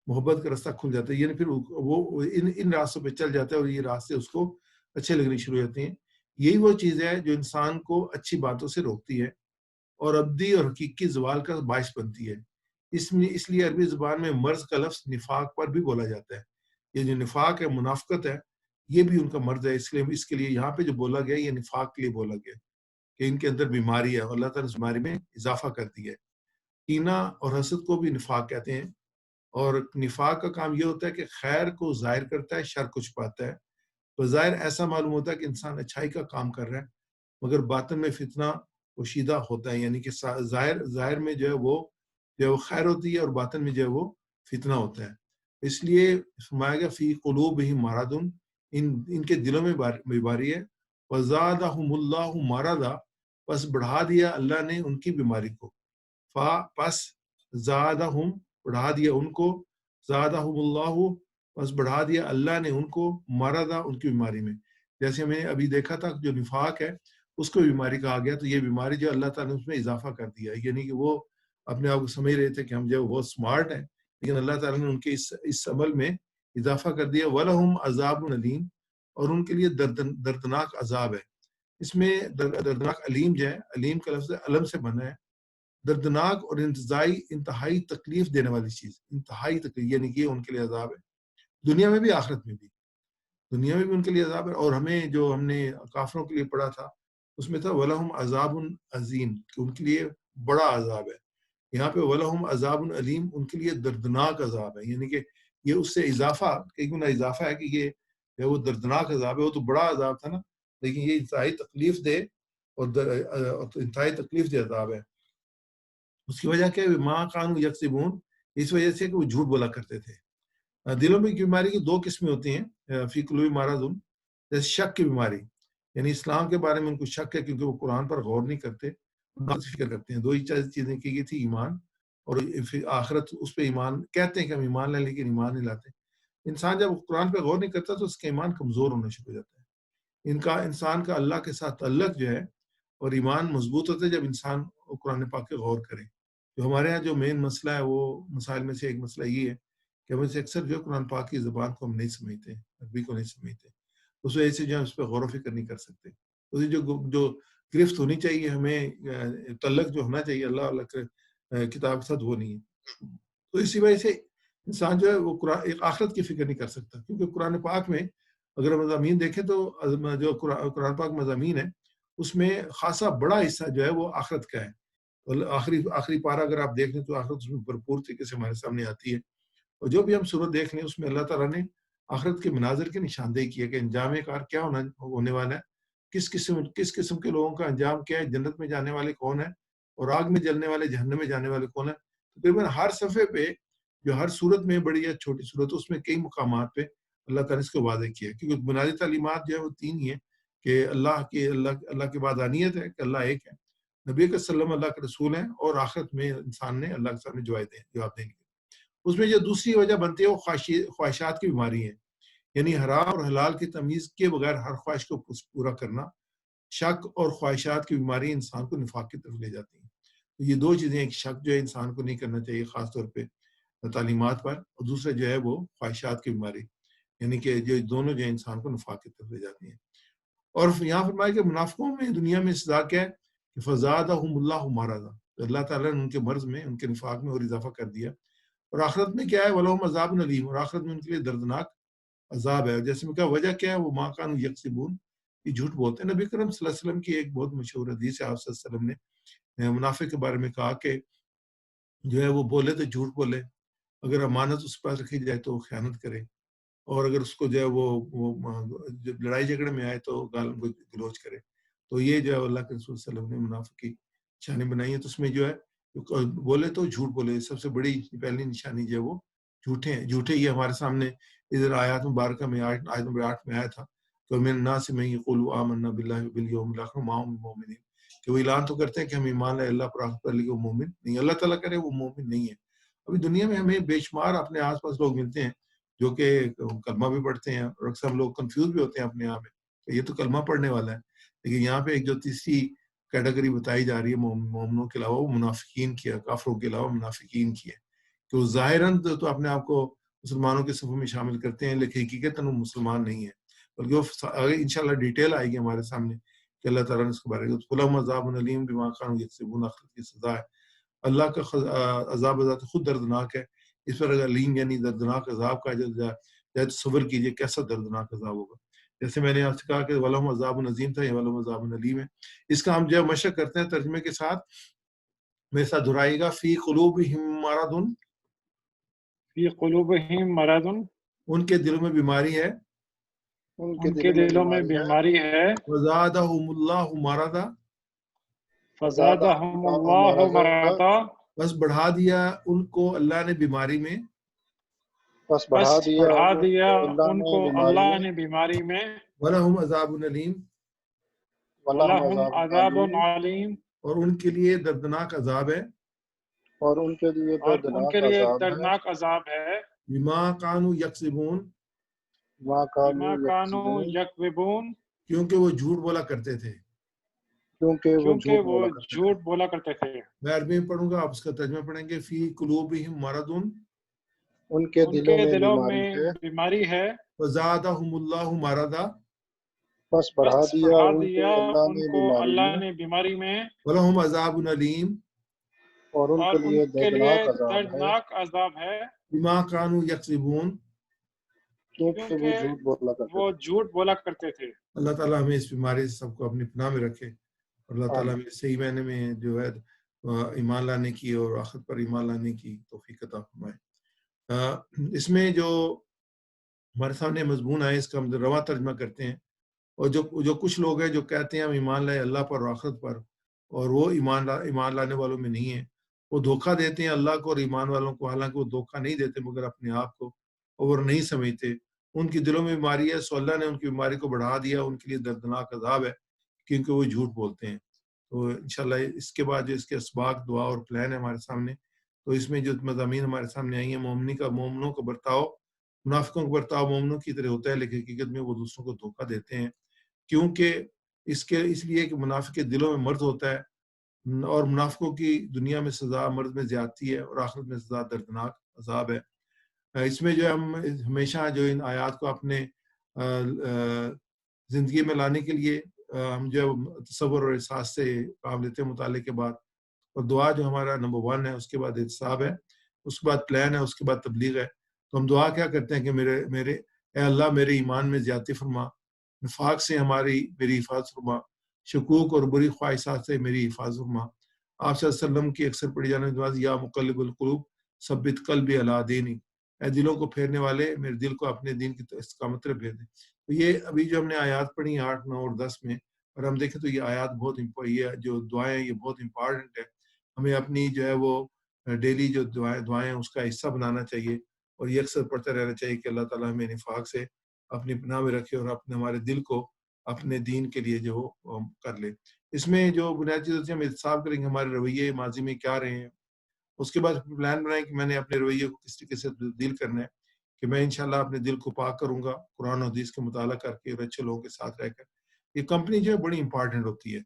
محبت کا راستہ کھل جاتا ہے، یعنی پھر وہ ان راستوں پہ چل جاتا ہے اور یہ راستے اس کو اچھے لگنے شروع ہو جاتے ہیں۔ یہی وہ چیز ہے جو انسان کو اچھی باتوں سے روکتی ہے اور ابدی اور حقیقی زوال کا باعث بنتی ہے۔ اس لیے عربی زبان میں مرض کا لفظ نفاق پر بھی بولا جاتا ہے۔ یہ جو نفاق ہے، منافقت ہے، یہ بھی ان کا مرض ہے، اس کے لیے یہاں پہ جو بولا گیا یہ نفاق کے لیے بولا گیا کہ ان کے اندر بیماری ہے اور اللہ تعالیٰ نے اس بیماری میں اضافہ کر دیا ہے۔ کینہ اور حسد کو بھی نفاق کہتے ہیں، اور نفاق کا کام یہ ہوتا ہے کہ خیر کو ظاہر کرتا ہے، شر کو چھپاتا ہے۔ بظاہر ایسا معلوم ہوتا ہے کہ انسان اچھائی کا کام کر رہا ہے، مگر باطن میں فتنہ پوشیدہ ہوتا ہے، یعنی کہ ظاہر میں جو ہے وہ خیر ہوتی ہے اور باطن میں جو ہے وہ فتنہ ہوتا ہے۔ اس لیے فرمایا گیا فی قلوبہم مرض، ان کے دلوں میں بیماری ہے، وزادہم اللہ مرضا، پس بڑھا دیا اللہ نے ان کی بیماری کو، پس زادہم، بڑھا دیا ان کو، زادہم اللہ، پس بڑھا دیا اللہ نے ان کو، مرضا، ان کی بیماری میں۔ جیسے ہمیں ابھی دیکھا تھا جو نفاق ہے اس کو بیماری کہا گیا، تو یہ بیماری جو اللہ تعالیٰ نے اس میں اضافہ کر دیا، یعنی کہ وہ اپنے آپ کو سمجھ رہے تھے کہ ہم جو بہت سمارٹ ہیں، لیکن اللہ تعالیٰ نے ان کے اس عمل میں اضافہ کر دیا۔ وَلَهُمْ عَذَابٌ علیم، اور ان کے لیے دردناک عذاب ہے۔ اس میں دردناک علیم جو ہے، علیم کا لفظ علم سے بنا ہے، دردناک اور انتہائی تکلیف دینے والی چیز، انتہائی تکلیف، یعنی کہ ان کے لیے عذاب ہے، دنیا میں بھی آخرت میں بھی، دنیا میں بھی ان کے لیے عذاب ہے۔ اور ہم نے کافروں کے لیے پڑھا تھا اس میں تھا وَلَهُمْ عَذَابٌ عظیم، کہ ان کے لیے بڑا عذاب ہے۔ یہاں پہ وَلَهُمْ عَذَابٌ علیم، ان کے لیے دردناک عذاب ہے، یعنی کہ یہ اس سے اضافہ، کئی گنا اضافہ ہے کہ یہ وہ دردناک عذاب ہے، وہ تو بڑا عذاب تھا نا، لیکن یہ انتہائی تکلیف دہ اور انتہائی تکلیف دہ عذاب ہے۔ اس کی وجہ کیا ہے؟ ما کانوا یکسبون، اس وجہ سے کہ وہ جھوٹ بولا کرتے تھے۔ دلوں میں بیماری کی دو قسمیں ہوتی ہیں، فی قلوب مرض، جیسے شک کی بیماری، یعنی اسلام کے بارے میں ان کو شک ہے کیونکہ وہ قرآن پر غور نہیں کرتے، فکر کرتے ہیں. 2 ہی چیزیں کی گئی تھی، ایمان اور پھر آخرت. اس پہ ایمان کہتے ہیں کہ ہم ایمان لیں لیکن ایمان نہیں لاتے. انسان جب قرآن پہ غور نہیں کرتا تو اس کا ایمان کمزور ہونا شروع ہو جاتا ہے. انسان کا اللہ کے ساتھ تعلق جو ہے اور ایمان مضبوط ہوتا ہے جب انسان قرآن پاک پہ غور کرے. جو ہمارے ہاں جو مین مسئلہ ہے، وہ مسائل میں سے ایک مسئلہ یہ ہے کہ ہم سے اکثر جو قرآن پاک کی زبان کو ہم نہیں سمجھتے، عربی کو نہیں سمجھتے. اس وجہ سے جو ہم اس پہ غور و فکر نہیں کر سکتے. اس جو گرفت ہونی چاہیے ہمیں، تعلق جو ہونا چاہیے اللہ کتاب کے ساتھ، وہ نہیں ہے. تو اسی وجہ سے انسان جو ہے وہ ایک آخرت کی فکر نہیں کر سکتا. کیونکہ قرآن پاک میں اگر مضامین دیکھیں تو جو قرآن پاک مضامین ہے اس میں خاصا بڑا حصہ جو ہے وہ آخرت کا ہے. آخری پارہ اگر آپ دیکھ لیں تو آخرت اس میں بھرپور طریقے سے ہمارے سامنے آتی ہے. اور جو بھی ہم صورت دیکھ لیں اس میں اللہ تعالیٰ نے آخرت کے مناظر کی نشاندہی کی ہے کہ انجام کار کیا ہونے والا ہے، کس قسم کے لوگوں کا انجام کیا ہے، جنت میں جانے والے کون ہیں اور آگ میں جلنے والے، جہنم میں جانے والے کون ہیں. تقریباً ہر صفحے پہ جو ہر صورت میں بڑی یا چھوٹی صورت، اس میں کئی مقامات پہ اللہ تعالیٰ نے اس کو واضح کیا ہے. کیونکہ بنیادی تعلیمات جو ہے وہ 3 ہی ہیں کہ اللہ کی وحدانیت ہے کہ اللہ ایک ہے، نبی صلی اللہ علیہ وسلم اللہ کے رسول ہیں، اور آخرت میں انسان نے اللہ کے سامنے جواب دیں گے. اس میں جو دوسری وجہ بنتی ہے وہ خواہشات کی بیماری ہے، یعنی حرام اور حلال کی تمیز کے بغیر ہر خواہش کو پورا کرنا. شک اور خواہشات کی بیماری انسان کو نفاق کی طرف لے جاتی ہیں. تو یہ 2 چیزیں، ایک شک جو ہے انسان کو نہیں کرنا چاہیے خاص طور پہ تعلیمات پر، اور دوسرا جو ہے وہ خواہشات کی بیماری، یعنی کہ جو دونوں جو ہے انسان کو نفاق کی طرف لے جاتی ہیں. اور یہاں فرمایا کہ منافقوں میں دنیا میں سزا کیا ہے کہ فزادہم اللہ مرضا، اللہ تعالیٰ نے ان کے مرض میں، ان کے نفاق میں اور اضافہ کر دیا. اور آخرت میں کیا ہے، وَلَهُمْ عَذَابٌ أَلِيمٌ، اور آخرت میں ان کے لیے دردناک عذاب ہے. جیسے میں کہا وجہ کیا ہے، وہ مَا كَانُوا يَكْسِبُونَ، یہ جھوٹ بولتے ہیں. نبی کرم صلی اللہ علیہ وسلم کی ایک بہت مشہور حدیث ہے، آپ صلی اللہ علیہ وسلم نے منافق کے بارے میں کہا کہ جو ہے وہ بولے تو جھوٹ بولے، اگر امانت اس پر رکھی جائے تو خیانت کرے، اور اگر اس کو جو ہے وہ لڑائی جھگڑے میں آئے تو گال گلوچ کرے. تو یہ جو ہے اللہ کے رسول صلی اللہ علیہ وسلم نے منافق کی نشانی بنائی ہے. تو اس میں جو ہے بولے تو جھوٹ بولے، سب سے بڑی پہلی نشانی جو ہے وہ جھوٹے. یہ ہمارے سامنے ادھر آیات مبارکہ میں آیت نمبر 8 میں آیا تھا کہ من الناس من یقول آمنا باللہ وبالیوم الاخر وما هم بمؤمنین، کہ وہ اعلان تو کرتے ہیں کہ ہم ایمان لائے اللہ پر، آخرت پر، لیکن وہ مومن نہیں. اللہ تعالیٰ کرے وہ مومن نہیں ہے. ابھی دنیا میں ہمیں بے شمار اپنے آس پاس لوگ ملتے ہیں جو کہ کلمہ بھی پڑھتے ہیں، اور اکثر لوگ کنفیوز بھی ہوتے ہیں اپنے آپ میں کہ یہ تو کلمہ پڑھنے والا ہے. لیکن یہاں پہ ایک جو تیسری کیٹیگری بتائی جا رہی ہے مومنوں کے علاوہ، وہ منافقین کی ہے، کافروں کے علاوہ منافقین کی ہے، کہ وہ ظاہراً تو اپنے آپ کو مسلمانوں کے صفوں میں شامل کرتے ہیں لیکن حقیقتاً وہ مسلمان نہیں ہیں. بلکہ وہ انشاءاللہ ڈیٹیل آئے گی ہمارے سامنے کہ اللہ تعالیٰ نے اس کے بارے میں فَلَهُمْ عَذَابٌ أَلِيمٌ بِمَا كَانُوا يَكْسِبُونَ، آخرت کی سزا ہے. اللہ کا عذاب ذات خود دردناک ہے. اس پر اگر علیم یعنی دردناک عذاب کا جائے تصور کیجئے کیسا دردناک عذاب ہوگا. جیسے میں نے آپ سے کہا کہ وَلَهُمْ عَذَابٌ عَظِيمٌ تھا، یہ وَلَهُمْ عَذَابٌ أَلِيمٌ ہے. اس کا ہم جو مشق کرتے ہیں ترجمے کے ساتھ، میرے ساتھ دہرائیے گا. فی قلوبہم مرض، فی قلوبہم مرض، ان کے دلوں میں بیماری ہے. ان کے دلوں میں بیماری ہے. وزادہم اللہ مرضا، فزادہم اللہ مرضا، بس بڑھا دیا ان کو اللہ نے بیماری میں. بس بس بڑھا ان دیا کو ان کو اللہ نے بیماری میں. وَلَهُمْ عَذَابٌ أَلِيمٌ، وَلَهُمْ عَذَابٌ عَلِيمٌ، اور ان کے لیے دردناک عذاب ہے. اور ان کے لیے دردناک عذاب ہے. بِمَا كَانُوا يَكْسِبُونَ، بِمَا كَانُوا يَكْذِبُونَ، کیونکہ وہ جھوٹ بولا کرتے تھے. کیونکہ وہ جھوٹ بولا کرتے تھے. میں عربی میں پڑھوں گا، آپ اس کا ترجمہ پڑھیں گے. فی قلوبہم مرض، ان کے دلوں میں بیماری ہے. وزادہم اللہ مرضا، بس بڑھا دیا ان کو اللہ نے بیماری میں. وَلَهُمْ عَذَابٌ أَلِيمٌ، اور ان کے لیے دردناک عذاب ہے. بِمَا كَانُوا يَكْسِبُونَ، کیونکہ وہ جھوٹ بولا کرتے تھے. اللہ تعالیٰ ہمیں اس بیماری سے سب کو اپنی پناہ میں رکھے، اور اللہ تعالیٰ ہمیں صحیح معنی میں جو ہے ایمان لانے کی اور آخرت پر ایمان لانے کی توفیق عطا فرمائے. اس میں جو ہمارے سامنے مضمون ہے اس کا ہم رواں ترجمہ کرتے ہیں. اور جو کچھ لوگ ہیں جو کہتے ہیں ہم ایمان لائے اللہ پر اور آخرت پر، اور وہ ایمان لانے والوں میں نہیں ہیں، وہ دھوکہ دیتے ہیں اللہ کو اور ایمان والوں کو. حالانکہ وہ دھوکہ نہیں دیتے مگر اپنے آپ کو، اور وہ نہیں سمجھتے. ان کی دلوں میں بیماری ہے، سو اللہ نے ان کی بیماری کو بڑھا دیا. ان کے لیے دردناک عذاب ہے کیونکہ وہ جھوٹ بولتے ہیں. تو انشاءاللہ اس کے بعد جو اس کے اسباق دعا اور پلان ہے ہمارے سامنے، تو اس میں جو مضامین ہمارے سامنے آئی ہیں، مومنوں کا برتاؤ منافقوں کا برتاؤ مومنوں کی طرح ہوتا ہے، لیکن حقیقت میں وہ دوسروں کو دھوکہ دیتے ہیں، کیونکہ اس لیے کہ منافق کے دلوں میں مرض ہوتا ہے، اور منافقوں کی دنیا میں سزا مرض میں زیادتی ہے، اور آخرت میں سزا دردناک عذاب ہے۔ اس میں جو ہم ہمیشہ جو ان آیات کو اپنے زندگی میں لانے کے لیے ہم جو تصور اور احساس سے کام لیتے ہیں مطالعے کے بعد، اور دعا جو ہمارا نمبر 1 ہے، اس کے بعد احتساب ہے، اس کے بعد پلان ہے، اس کے بعد تبلیغ ہے۔ تو ہم دعا کیا کرتے ہیں کہ اے اللہ میرے ایمان میں زیادتی فرما، نفاق سے میری حفاظت فرما، شکوک اور بری خواہشات سے میری حفاظت فرما۔ آپ صلی اللہ علیہ وسلم کی اکثر پڑھی جانے دعا، یا مقلب القلوب ثبت قلبی علی دینک، اے دلوں کو پھیرنے والے میرے دل کو اپنے دین کی استقامت پر پھیر دے۔ تو یہ ابھی جو ہم نے آیات پڑھی 8، 9 اور 10 میں، اور ہم دیکھیں تو یہ آیات یہ جو دعائیں یہ بہت امپارٹنٹ ہے، ہمیں اپنی جو ہے وہ ڈیلی جو دعائیں اس کا حصہ بنانا چاہیے، اور یہ اکثر پڑھتے رہنا چاہیے کہ اللہ تعالیٰ ہمیں نفاق سے اپنی پناہ میں رکھے، اور ہمارے دل کو اپنے دین کے لیے جو کر لے۔ اس میں جو بنیادی چیز ہوتی ہے، ہم احتساب کریں گے ہمارے رویے ماضی میں کیا رہے ہیں، اس کے بعد پلان بنائیں کہ میں نے اپنے رویے کو کس طریقے سے تبدیل کرنا ہے، کہ میں انشاءاللہ اپنے دل کو پاک کروں گا قرآن و حدیث کے مطالعہ کر کے اور اچھے لوگوں کے ساتھ رہ کر۔ یہ کمپنی جو ہے بڑی امپارٹنٹ ہوتی ہے،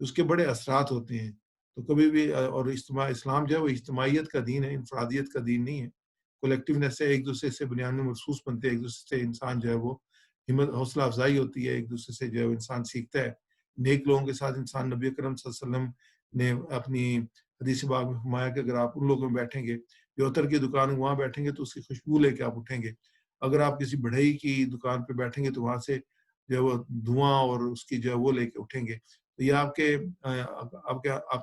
اس کے بڑے اثرات ہوتے ہیں، تو کبھی بھی اور اسلام جو ہے وہ اجتماعیت کا دین ہے، انفرادیت کا دین نہیں ہے۔ کولیکٹیونیس سے ایک دوسرے سے بنیاد میں محسوس بنتے ہیں، ایک دوسرے سے انسان جو ہے وہ ہمت حوصلہ افزائی ہوتی ہے، ایک دوسرے سے جو ہے انسان سیکھتا ہے۔ نیک لوگوں کے ساتھ انسان، نبی اکرم صلی اللہ علیہ وسلم نے اپنی حدیث پاک میں فرمایا کہ اگر آپ ان لوگوں میں بیٹھیں گے جو عطر کی دکان وہاں بیٹھیں گے تو اس کی خوشبو لے کے آپ اٹھیں گے، اگر آپ کسی بڑھئی کی دکان پہ بیٹھیں گے تو وہاں سے جو ہے وہ دھواں اور اس کی جو ہے وہ لے کے اٹھیں گے۔ تو یہ آپ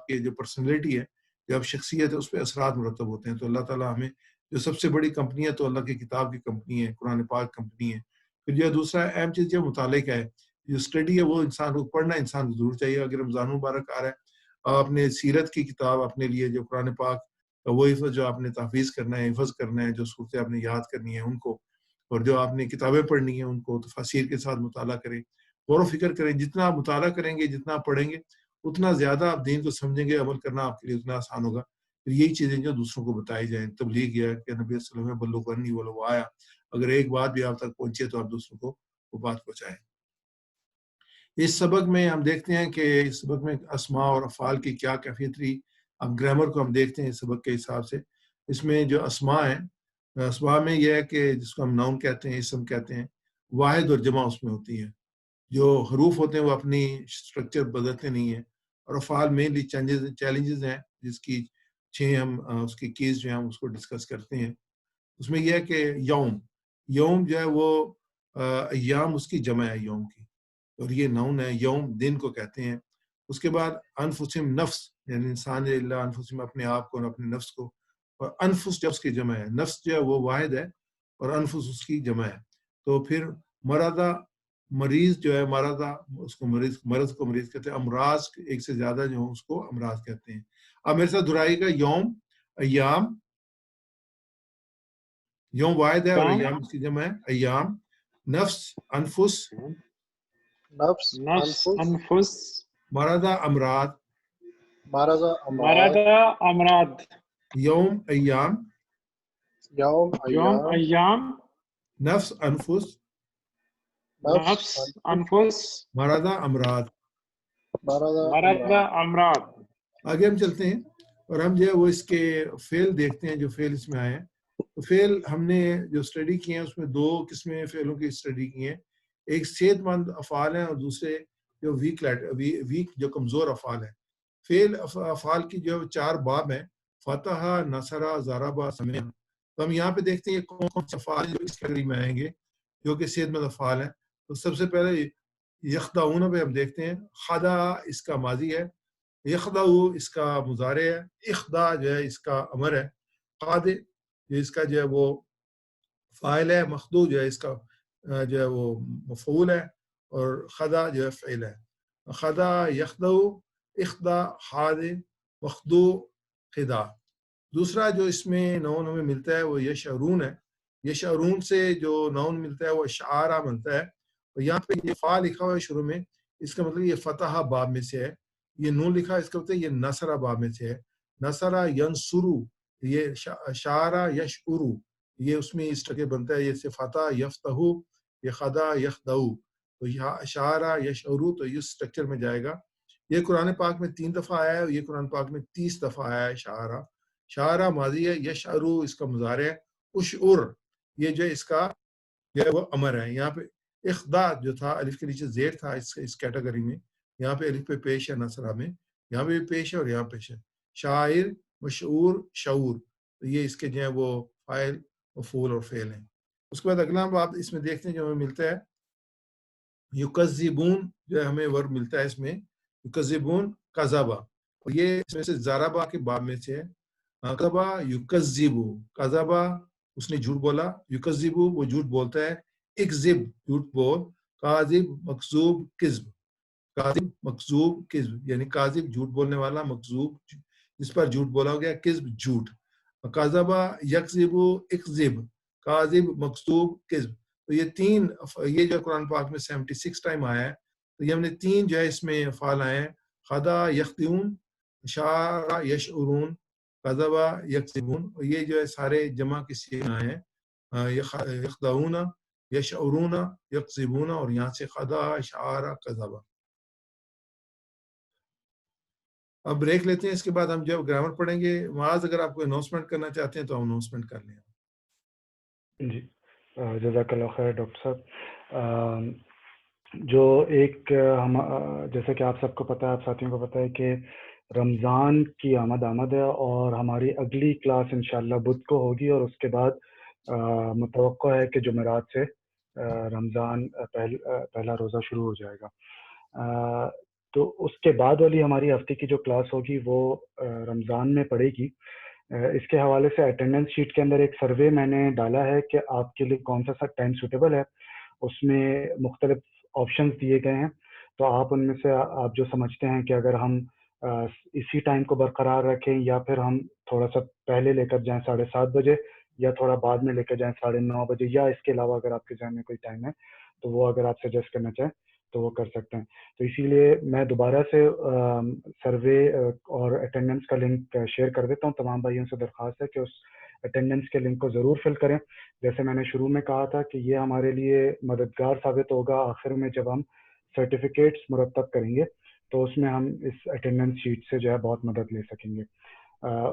کے جو پرسنالٹی ہے، جو آپ شخصیت ہے، اس پہ اثرات مرتب ہوتے ہیں۔ تو اللہ تعالیٰ ہمیں جو سب سے بڑی کمپنی ہے تو اللہ کی کتاب کی کمپنی ہے، قرآن پاک کمپنی ہے۔ پھر جو دوسرا اہم چیز جو مطالعے کا ہے، جو اسٹڈی ہے وہ انسان کو پڑھنا انسان کو ضرور چاہیے۔ اگر رمضان مبارک آ رہا ہے، آپ نے سیرت کی کتاب اپنے لیے جو قرآن پاک وہ حفظ جو آپ نے تحفیظ کرنا ہے، حفظ کرنا ہے، جو صورتیں آپ نے یاد کرنی ہیں ان کو، اور جو آپ نے کتابیں پڑھنی ہیں ان کو تفاسیر کے ساتھ مطالعہ کریں، غور و فکر کریں۔ جتنا آپ مطالعہ کریں گے، جتنا آپ پڑھیں گے، اتنا زیادہ آپ دین کو سمجھیں گے، عمل کرنا آپ کے لیے اتنا آسان ہوگا۔ پھر یہی چیزیں جو دوسروں کو بتائی جائیں، تبلیغ یہ کہ نبی صلی اللہ علیہ وسلم بلغ عنی ولو آیا، اگر ایک بات بھی آپ تک پہنچے تو آپ دوسروں کو وہ بات پہنچائیں۔ اس سبق میں ہم دیکھتے ہیں کہ اس سبق میں اسماء اور افعال کی کیا کیفیت رہی۔ اب گرامر کو ہم دیکھتے ہیں اس سبق کے حساب سے۔ اس میں جو اسماء ہیں، اسماء میں یہ ہے کہ جس کو ہم نون کہتے ہیں، اسم کہتے ہیں، واحد اور جمع اس میں ہوتی ہیں۔ جو حروف ہوتے ہیں وہ اپنی اسٹرکچر بدلتے نہیں ہیں، اور افعال مینلی چیلنجز ہیں جس کی 6 ہم اس کی کیز جو ہیں ہم اس کو ڈسکس کرتے ہیں۔ اس میں یہ ہے کہ یوم جو ہے وہ ایام اس کی جمع ہے یوم کی، اور یہ نون ہے، یوم دن کو کہتے ہیں۔ اس کے بعد انفسم نفس، یعنی انسان اللہ انفسم اپنے آپ کو اور اپنے نفس کو، اور انفس جو اس کی جمع ہے، نفس جو ہے وہ واحد ہے اور انفس اس کی جمع ہے۔ تو پھر مرادہ مریض جو ہے، مرادہ اس کو مرض کو مریض کہتے ہیں، امراض ایک سے زیادہ جو اس کو امراض کہتے ہیں۔ اب میرے ساتھ دہرائی کا یوم ایام، یوم واحد ہے اور ایام اس کی جمع ہے، ایام نفس انفس نفس انفس مرادہ امراض مرض امراض یوم ایام یوم ایام نفس انفس انفس مرادہ امراض مرض امراض۔ آگے ہم چلتے ہیں اور ہم جو ہے وہ اس کے فعل دیکھتے ہیں جو فعل اس میں آئے ہیں۔ تو فعل ہم نے جو اسٹڈی کیے ہیں اس میں 2 قسمیں فعلوں کی اسٹڈی کی ہیں، ایک صحت مند افعال ہیں اور دوسرے جو ویک جو کمزور افعال ہیں۔ فعل افعال کی جو 4 باب ہیں، فتح، نصرہ، ضربہ، سمع۔ تو ہم یہاں پہ دیکھتے ہیں کون کون سے افعال جو اس کیٹیگری میں آئیں گے جو کہ صحت مند افعال ہیں۔ تو سب سے پہلے یخدعون پہ ہم دیکھتے ہیں، خدا اس کا ماضی ہے، یخدع اس کا مضارع ہے، اخداع جو ہے اس کا امر ہے، قادع جو اس کا جو ہے وہ فاعل ہے، مخدوع جو ہے اس کا جو ہے وہ مفعول ہے، اور خدا جو ہے فعل ہے۔ خدا، یخدع، اخداع، خادع، مخدوع، خداع۔ دوسرا جو اس میں نون ہمیں ملتا ہے وہ یشعرون ہے۔ یشعرون سے جو نون ملتا ہے وہ اشعارہ ملتا ہے، اور یہاں پہ یہ فا لکھا ہوا ہے شروع میں، اس کا مطلب یہ فتح باب میں سے ہے، یہ نون لکھا اس کا مطلب یہ نصرہ باب میں سے ہے. نصرہ ینصرو یہ شعرہ یشعرو یہ اس میں اسٹرکچر بنتا ہے. یہ سے فتح یفتحو یہ خدا یخدعو تو شعرہ یشعرو تو یہ اسٹرکچر میں جائے گا. یہ قرآن پاک میں 3 دفعہ آیا ہے اور یہ قرآن پاک میں 30 دفعہ آیا ہے. شعرہ شعرہ ماضی ہے. یشعرو اس کا مضارع ہے. اشعر یہ جو اس کا جو ہے وہ امر ہے. یہاں پہ اخدا جو تھا الف کے نیچے زیر تھا اس کیٹیگری میں یہاں پہ الف پہ پیش ہے نصرہ میں. یہاں پہ بھی پیش ہے اور یہاں پیش ہے. شاعر مشعور شعور تو یہ اس کے جو ہے وہ فاعل مفعول اور فعل ہیں. اس کے بعد اگلا باب اس میں دیکھتے ہیں جو ہمیں ملتا ہے یکذبون جو ہے ہمیں ورب ملتا ہے اس میں یکذبون کذبا اور یہ اس میں سے ضربا کے باب میں سے ہے. کذبا یکذبو کذبا اس نے جھوٹ بولا. یکذبو وہ جھوٹ بولتا ہے. اکذب جھوٹ بول. کاذب مکذوب کذب کاذب مکذوب کذب یعنی کاذب جھوٹ بولنے والا مکذوب جس پر جھوٹ بولا گیا کذب جھوٹ. کذبا یکذبو اکذب کاذب مکذوب کذب تو یہ 3 یہ جو قرآن پاک میں 76 ٹائم آیا ہے تو یہ ہم نے 3 جو ہے اس میں افعال آئے ہیں. خدا یخدعون شعر یشعرون کذبا یکذبون اور یہ جو ہے سارے جمع کے صیغے آئے ہیں. یخدعون یشعرون یکذبون اور یہاں سے خدا شعر کذبا. اب بریک لیتے ہیں. اس کے بعد ہم جب گرامر پڑھیں گے. معاذ اگر آپ کو اناؤنسمنٹ کرنا چاہتے ہیں تو ہم اناؤنسمنٹ کر لیں. جی جزاک اللہ خیر ڈاکٹر صاحب. جو ایک ہم جیسے کہ آپ سب کو پتہ ہے آپ ساتھیوں کو پتہ ہے کہ رمضان کی آمد ہے اور ہماری اگلی کلاس انشاءاللہ بدھ کو ہوگی اور اس کے بعد متوقع ہے کہ جمعرات سے رمضان پہلا روزہ شروع ہو جائے گا. تو اس کے بعد والی ہماری ہفتے کی جو کلاس ہوگی وہ رمضان میں پڑے گی. اس کے حوالے سے اٹینڈنس شیٹ کے اندر ایک سروے میں نے ڈالا ہے کہ آپ کے لیے کون سا ٹائم سوٹیبل ہے. اس میں مختلف آپشنز دیے گئے ہیں تو آپ ان میں سے آپ جو سمجھتے ہیں کہ اگر ہم اسی ٹائم کو برقرار رکھیں یا پھر ہم تھوڑا سا پہلے لے کر جائیں 7:30 بجے یا تھوڑا بعد میں لے کر جائیں 9:30 بجے یا اس کے علاوہ اگر آپ کے ذہن میں کوئی ٹائم ہے تو وہ اگر آپ سجیسٹ کرنا چاہیں تو وہ کر سکتے ہیں. تو اسی لیے میں دوبارہ سے سروے اور اٹینڈنس کا لنک شیئر کر دیتا ہوں. تمام بھائیوں سے درخواست ہے کہ اس اٹینڈنس کے لنک کو ضرور فل کریں. جیسے میں نے شروع میں کہا تھا کہ یہ ہمارے لیے مددگار ثابت ہوگا آخر میں جب ہم سرٹیفکیٹس مرتب کریں گے تو اس میں ہم اس اٹینڈنس شیٹ سے جو ہے بہت مدد لے سکیں گے.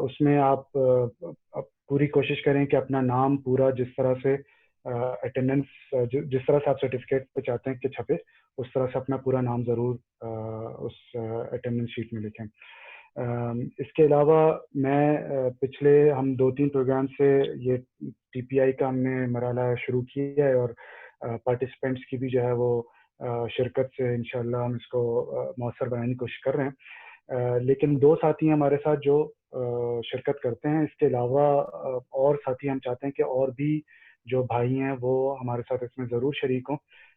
اس میں آپ پوری کوشش کریں کہ اپنا نام پورا جس طرح سے اٹینڈنس جس طرح سے آپ سرٹیفکیٹ پہ چاہتے ہیں کہ چھپے اس طرح سے اپنا پورا نام ضرور اس اٹینڈنس شیٹ میں لکھیں. اس کے علاوہ میں پچھلے ہم 2-3 پروگرام سے یہ ٹی پی آئی کا ہم نے مرحلہ شروع کیا ہے اور پارٹیسپینٹس کی بھی جو ہے وہ شرکت سے انشاءاللہ ہم اس کو مؤثر بنانے کی کوشش کر رہے ہیں. لیکن 2 ساتھی ہیں ہمارے ساتھ جو شرکت کرتے ہیں. اس کے علاوہ اور ساتھی ہم چاہتے ہیں کہ اور بھی جو بھائی ہیں وہ ہمارے ساتھ اس میں ضرور شریک ہوں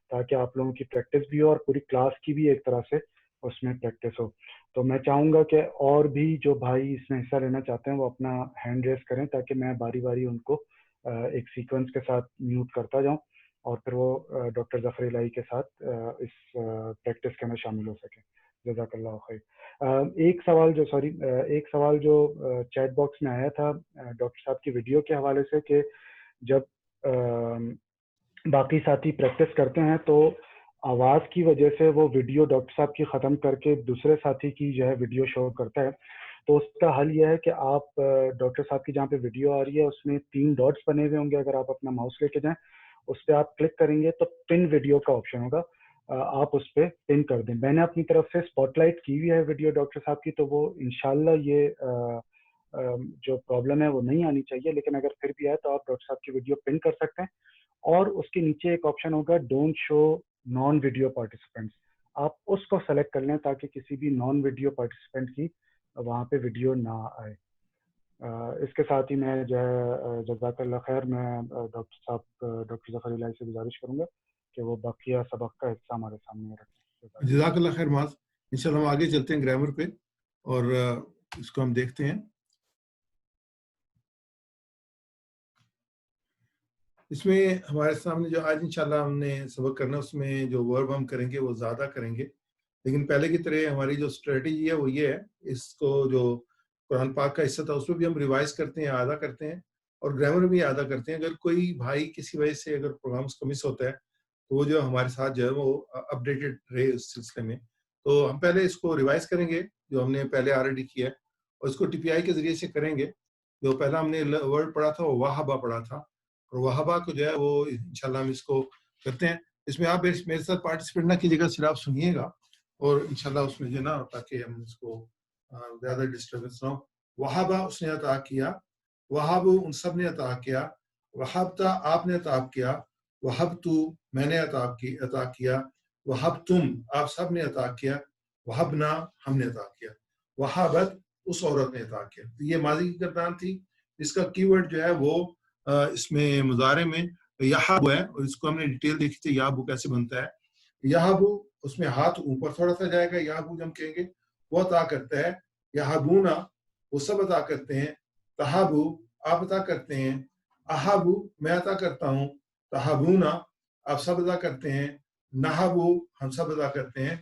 تاکہ آپ لوگوں کی پریکٹس بھی ہو اور پوری کلاس کی بھی ایک طرح سے اس میں پریکٹس ہو. تو میں چاہوں گا کہ اور بھی جو بھائی اس میں حصہ لینا چاہتے ہیں وہ اپنا ہینڈ ریز کریں تاکہ میں باری باری ان کو ایک سیکوینس کے ساتھ میوٹ کرتا جاؤں اور پھر وہ ڈاکٹر ظفر الہی کے ساتھ اس پریکٹس کے اندر شامل ہو سکیں. جزاک اللہ خیر. ایک سوال جو چیٹ باکس میں آیا تھا ڈاکٹر صاحب کی ویڈیو کے حوالے سے کہ جب باقی ساتھی پریکٹس کرتے ہیں تو آواز کی وجہ سے وہ ویڈیو ڈاکٹر صاحب کی ختم کر کے دوسرے ساتھی کی جو ہے ویڈیو شو کرتا ہے. تو اس کا حل یہ ہے کہ آپ ڈاکٹر صاحب کی جہاں پہ ویڈیو آ رہی ہے اس میں 3 ڈاٹس بنے ہوئے ہوں گے. اگر آپ اپنا ماؤس لے کے جائیں اس پہ آپ کلک کریں گے تو پن ویڈیو کا آپشن ہوگا. آپ اس پہ پن کر دیں. میں نے اپنی طرف سے اسپاٹ لائٹ کی ہوئی ہے ویڈیو ڈاکٹر صاحب کی تو وہ انشاءاللہ یہ جو پرابلم ہے وہ نہیں آنی چاہیے. لیکن اگر پھر بھی آئے تو آپ ڈاکٹر صاحب کی ویڈیو پن کر سکتے ہیں اور اس کے نیچے ایک آپشن ہوگا don't show naan video participants. آپ اس کو سلیکٹ کر لیں تاکہ کسی بھی نان ویڈیو پارٹیسپینٹ کی وہاں پہ ویڈیو نہ آئے. اس کے ساتھ ہی میں جو ہے جزاک اللہ خیر میں ڈاکٹر صاحب ڈاکٹر ظفر الہی سے گزارش کروں گا کہ وہ بقیہ سبق کا حصہ ہمارے سامنے رکھیں. جزاک اللہ خیر معاذ. انشاءاللہ ہم آگے چلتے ہیں گرامر پہ اور اس کو ہم دیکھتے ہیں. اس میں ہمارے سامنے جو آج انشاءاللہ ہم نے سبق کرنا اس میں جو ورب ہم کریں گے وہ زیادہ کریں گے لیکن پہلے کی طرح ہماری جو اسٹریٹجی ہے وہ یہ ہے، اس کو جو قرآن پاک کا حصہ تھا اس میں بھی ہم ریوائز کرتے ہیں، اعادہ کرتے ہیں، اور گرامر بھی اعادہ کرتے ہیں. اگر کوئی بھائی کسی وجہ سے اگر پروگرامس کا مس ہوتا ہے تو وہ جو ہمارے ساتھ جو ہے وہ اپڈیٹڈ رہے اس سلسلے میں. تو ہم پہلے اس کو ریوائز کریں گے جو ہم نے پہلے آلریڈی کیا ہے، اور اس کو ٹی پی آئی کے ذریعے سے کریں گے. جو پہلا ہم نے ورڈ پڑھا تھا وہ وہابہ پڑھا تھا، اور وہابہ کو جو ہے وہ انشاءاللہ ہم اس کو کرتے ہیں. اس میں آپ میرے ساتھ پارٹیسپیٹ نہ کیجیے گا، صرف آپ سنیے گا، اور انشاءاللہ اس میں جو ہے نا تاکہ ہم اس کو زیادہ ڈسٹربنس نہ ہو. وہابہ اس نے عطا کیا، وہاب ان سب نے عطا کیا، وہابتا آپ نے عطا کیا، وہبتو میں نے عطا کیا، وہبتم آپ سب نے عطا کیا، وہبنا ہم نے عطا کیا، وہابت اس عورت نے عطا کیا. تو یہ ماضی کی گردان تھی. اس کا کی ورڈ جو ہے وہ اس میں مضارع میں یحابو ہے، اور اس کو ہم نے ڈیٹیل دیکھی تھی یحابو کیسے بنتا ہے. یحابو اس میں ہاتھ اوپر تھوڑا سا جائے گا، یحابو جب کہیں گے وہ عطا کرتا ہے. یحابونا وہ سب عطا کرتے ہیں. تہابو آپ عطا کرتے ہیں. احابو میں عطا کرتا ہوں. تہابونا آپ سب عطا کرتے ہیں. نہابو ہم سب عطا کرتے ہیں.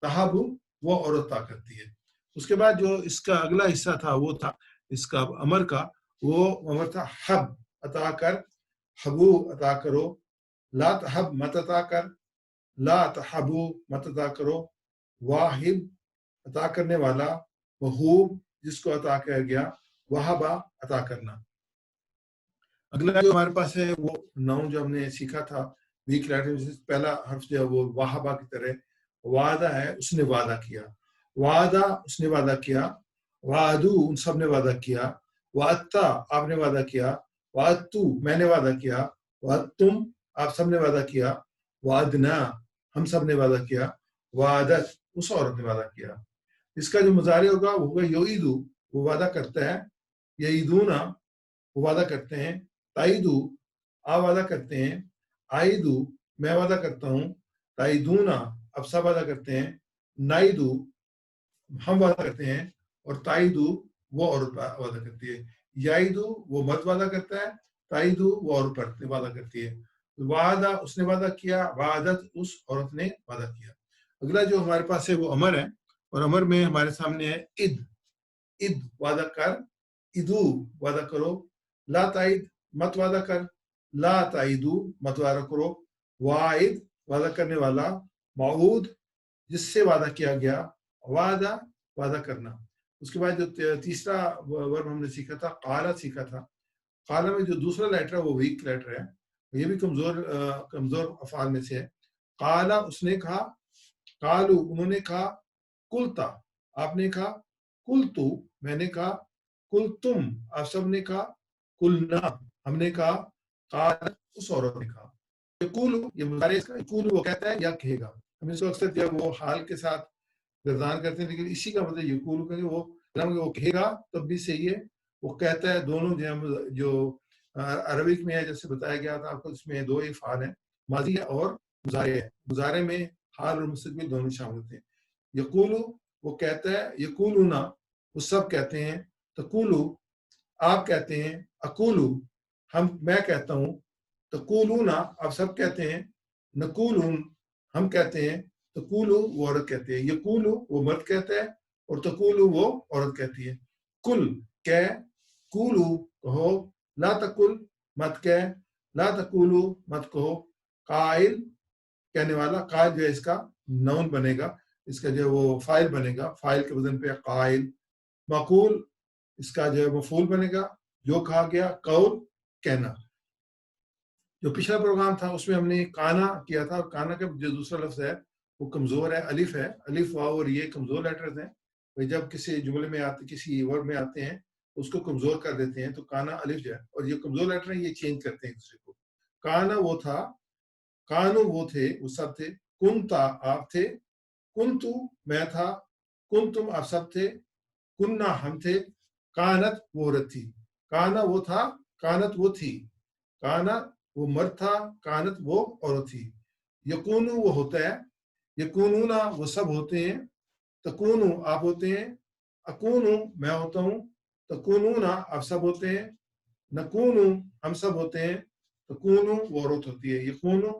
تہابو وہ عورت عطا کرتی ہے. اس کے بعد جو اس کا اگلا حصہ تھا وہ تھا اس کا امر کا، وہ امر تھا حب عطا کر، حبو عطا کرو، لا تحب مت عطا کر، لا تحبو مت عطا کرو، واحب عطا کرنے والا، وہوب جس کو عطا کیا گیا، وہابہ عطا کرنا. اگلا جو ہمارے پاس ہے وہ ناؤن جو ہم نے سیکھا تھا ویک لیٹر، پہلا حرف جو ہے وہ وہابہ کی طرح وعدہ ہے، اس نے وعدہ کیا. وعدہ اس نے وعدہ کیا، وعدو ان سب نے وعدہ کیا، وعدتا آپ نے وعدہ کیا، وعدتو میں نے وعدہ کیا، وعدتم آپ سب نے وعدہ کیا، وعدنا ہم سب نے وعدہ کیا، وعدت اس عورت نے وعدہ کیا. اس کا جو مضارع ہوگا وہ ہوگا یعیدو وہ وعدہ کرتا ہے، یعیدونا وہ وعدہ کرتے ہیں، تائیدو آپ وعدہ کرتے ہیں، آئیدو میں وعدہ کرتا ہوں، تائیدونا اب سب وعدہ کرتے ہیں، نائدو ہم وعدہ کرتے ہیں، اور تائیدو وہ عورت وعدہ کرتی ہے. یائدو وہ مرد وعدہ کرتا ہے، تائیدو وہ عورت وعدہ کرتی ہے. وعدہ اس نے وعدہ کیا، وعدت اس عورت نے وعدہ کیا. اگلا جو ہمارے پاس ہے وہ امر ہے، اور امر میں ہمارے سامنے ہے اد. اد وعدہ کر، ادو وعدہ کرو، لا تائید مت وعدہ کر، لا تائیدو مت وعدہ کرو، واعد وعدہ کرنے والا، موعود جس سے وعدہ کیا گیا، وعدہ وعدہ کرنا. اس کے بعد جو تیسرا ورب ہم نے سیکھا تھا قالا سیکھا تھا. قالا میں جو دوسرا لیٹر ہے وہ ویک لیٹر ہے، یہ بھی کمزور افعال میں سے ہے. قالا اس نے کہا، قالو انہوں نے کہا، قلتا آپ نے کہا، قلتو میں نے کہا، قلتم آپ سب نے کہا، قلنا ہم نے کہا، قالت اس عورت نے کہا. یقولو یہ مضارع اس کا، یقولو وہ کہتا ہے یا کہے گا. ہم اس کو اکثر جب وہ حال کے ساتھ گردان کرتے ہیں، لیکن اسی کا مطلب یقولو کہ وہ کہے گا تب بھی صحیح ہے، وہ کہتا ہے. دونوں جو عربک میں ہے جیسے بتایا گیا تھا آپ کو، اس میں دو افعال ہیں، ماضی اور مضارع ہے. مضارع میں حال اور مستقبل دونوں شامل ہوتے ہیں. یقولو وہ کہتا ہے، یقولونا وہ سب کہتے ہیں، تقولو آپ کہتے ہیں، اقولو میں کہتا ہوں، تقولونا آپ سب کہتے ہیں، نقولون ہم کہتے ہیں، تقولو وہ عورت کہتی ہے. یقولو وہ مرد کہتا ہے، اور تقولو وہ عورت کہتی ہے. کل کہ، قولو کہو، لا تقل مت کہ، لا تقولو مت کہو. قائل کہنے والا، قائل جو ہے اس کا نون بنے گا، اس کا جو ہے وہ فائل بنے گا، فائل کے وزن پہ قائل. مقول اس کا جو ہے مفعول بنے گا، جو کہا گیا، قول کہنا. جو پچھلا پروگرام تھا اس میں ہم نے کانا کیا تھا، اور کانا کا جو دوسرا لفظ ہے وہ کمزور ہے، الف ہے. الف واو اور یہ کمزور لیٹرز ہیں، جب کسی جملے میں آتے، کسی ورڈ میں آتے ہیں اس کو کمزور کر دیتے ہیں. تو کانا الف جو ہے، اور یہ کمزور لیٹر ہیں یہ چینج کرتے ہیں دوسرے کو. کانا وہ تھا، کانو وہ تھے، وہ سب تھے. کنتا آپ تھے، کنتو میں تھا، کنتم آپ سب تھے، کننا ہم تھے. کانت وہ عورت تھی، کانا وہ تھا، کانت وہ تھی. کانا وہ مرد تھا، کانت وہ عورت تھی. یکونو وہ ہوتا ہے، یکونونا وہ سب ہوتے ہیں. تکونو آپ ہوتے ہیں، اکونو میں ہوتا ہوں، تکونونا آپ سب ہوتے ہیں. نکونو ہم سب ہوتے ہیں، تکونو وہ عورت ہوتی ہے. یکونو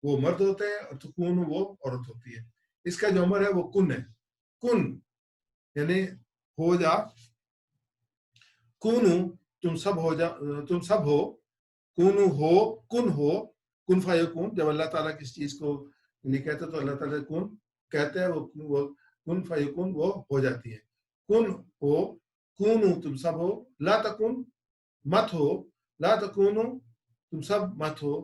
وہ مرد ہوتے ہیں، اور تکونو وہ عورت ہوتی ہے. اس کا جو امر ہے وہ کن ہے. کن یعنی ہو جا، کونو تم سب ہو جا، تم سب ہو، کونو ہو، کن ہو، کن فیکون. جب اللہ تعالیٰ کسی چیز کو نہیں کہتے تو اللہ تعالیٰ کن کہتے ہیں، وہ کن فیکون وہ ہو جاتی ہے. کن ہو، کونو تم سب ہو، لا تکن مت ہو، لا تکونو تم سب مت ہو،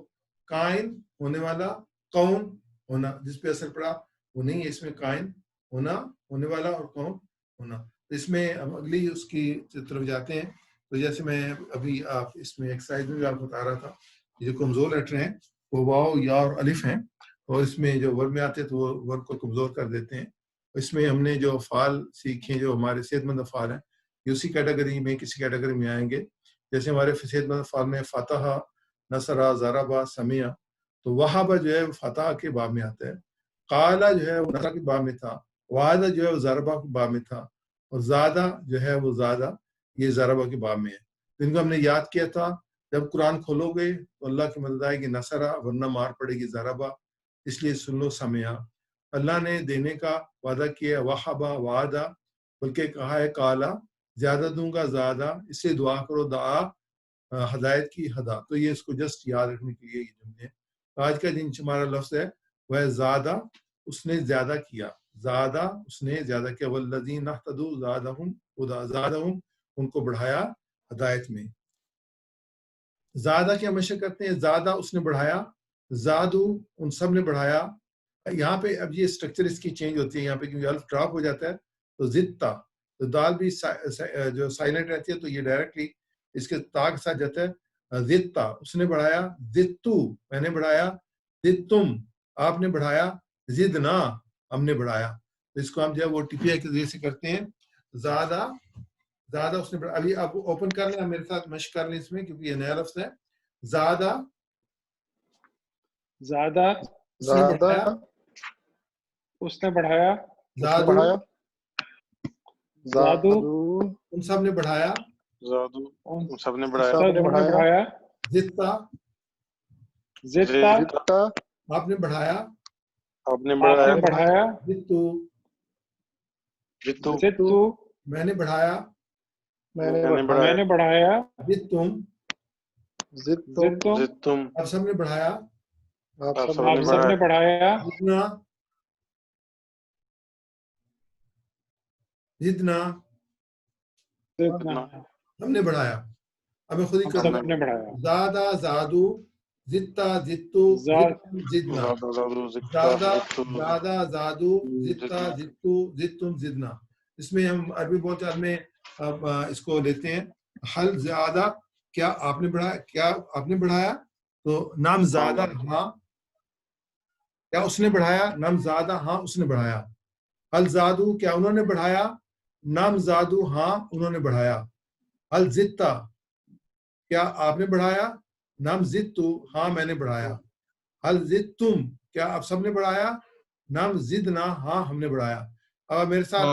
کائن ہونے والا، کون ہونا جس پہ اثر پڑا وہ نہیں ہے اس میں، کائن ہونا ہونے والا اور کون ہونا. اس میں ہم اگلی اس کی طرف جاتے ہیں. تو جیسے میں ابھی آپ اس میں ایکسرسائز میں بھی آپ بتا رہا تھا، یہ جو کمزور لیٹر ہیں وہ واو یا اور الف ہیں، اور اس میں جو ورب میں آتے ہیں تو وہ ورب کو کمزور کر دیتے ہیں. اس میں ہم نے جو افعال سیکھے جو ہمارے صحت مند افعال ہیں یہ اسی کیٹیگری میں کسی کیٹیگری میں آئیں گے. جیسے ہمارے صحت مند افعال میں فتح، نصرہ، ضربہ، سمیع، تو وہابہ جو ہے وہ فتح کے باب میں آتا ہے، قالہ جو ہے وہ نصرہ کے باب میں تھا، وعدہ جو ہے وہ ضربہ کے باب میں تھا، اور زادہ جو ہے وہ زادہ یہ ضربہ کے باب میں ہے. جن کو ہم نے یاد کیا تھا جب قرآن کھولو گے تو اللہ کی مدد آئے گی نصرہ، ورنہ مار پڑے گی ضربہ. اس لیے سن لو سمیع. اللہ نے دینے کا وعدہ کیا، وہابہ وعدہ، بلکہ کہا ہے قالہ زیادہ دوں گا، زیادہ، اس سے دعا کرو، دعا ہدایت کی ہدا. تو یہ اس کو جسٹ یاد رکھنے کے لیے یہ جملے. آج کا جن ہمارا لفظ ہے وہ ہے زادہ، اس نے زیادہ کیا، زادہ اس نے زیادہ کیا، والذین اہتدوا زادہم ہدی، زادہم ان کو بڑھایا ہدایت میں. زادہ کیا مشق کرتے ہیں، زادہ اس نے بڑھایا، زادو ان سب نے بڑھایا. یہاں پہ اب یہ اسٹرکچر اس کی چینج ہوتی ہے، یہاں پہ کیونکہ الف ڈراپ ہو جاتا ہے تو زدتا، تو دال بھی جو سائلنٹ رہتی ہے تو یہ ڈائریکٹلی اس کے تا کے ساتھ جاتا ہے. زدتا اس نے بڑھایا، زدتو میں نے بڑھایا، زدتم آپ نے بڑھایا، زدنا ہم نے بڑھایا. تو اس کو ہم جو ہے وہ ٹپیا کے ذریعے سے کرتے ہیں. زیادہ زیادہ اس نے بڑھایا. ابھی آپ اوپن کر لیں، میرے ساتھ مشق کر لیں اس میں کیونکہ یہ نیا لفظ ہے. زیادہ زیادہ اس نے بڑھایا، زادو زادو ان سب نے بڑھایا، زادو ان سب نے سب نے بڑھایا، زدتا زدتا آپ نے بڑھایا، آپ نے بڑھایا، زدتو زدتو میں نے بڑھایا، میں نے بڑھایا، زدتم زدتم آپ سب نے بڑھایا، آپ آپ سب نے بڑھایا، زدنا زدنا ہم نے بڑھایا. اب میں خود ہی ہم سب نے بڑھایا. زادہ زادو، زدتا زدتو، زدنا، زادہ زادہ زادو، زدتا زدتو، زدتم زدنا. اس میں ہم عربی بولتے ہیں میں اس کو لیتے ہیں حل زیادہ، کیا آپ نے بڑھایا، کیا آپ نے بڑھایا، تو نام زیادہ ہاں، کیا اس نے بڑھایا، نام زیادہ ہاں اس نے بڑھایا. حل زادو کیا انہوں نے بڑھایا، نام زادو ہاں انہوں نے بڑھایا. حل زدتا کیا آپ نے بڑھایا، نام زدتو ہاں میں نے بڑھایا. حل زدتم کیا آپ سب نے بڑھایا، نام زدنا ہاں ہم نے بڑھایا. اب میرے ساتھ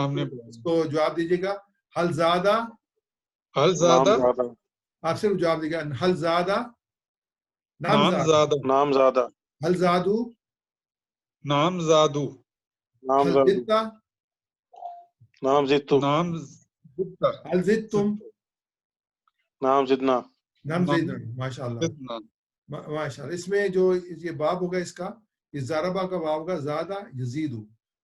اس کو جواب دیجیے گا. حل زادہ، حل زادہ آپ صرف جواب دیجیے گا. حل زادہ، نام زادہ، حل زادو، نام زادو، حل زدتا، نام زدتو، حل زدتم، نام زدنا، نام زدنا. ماشاء اللہ ماشاء اللہ. اس میں جو یہ باب ہوگا اس کا، یہ ضربہ کا باب ہوگا، زیادہ یزیدو.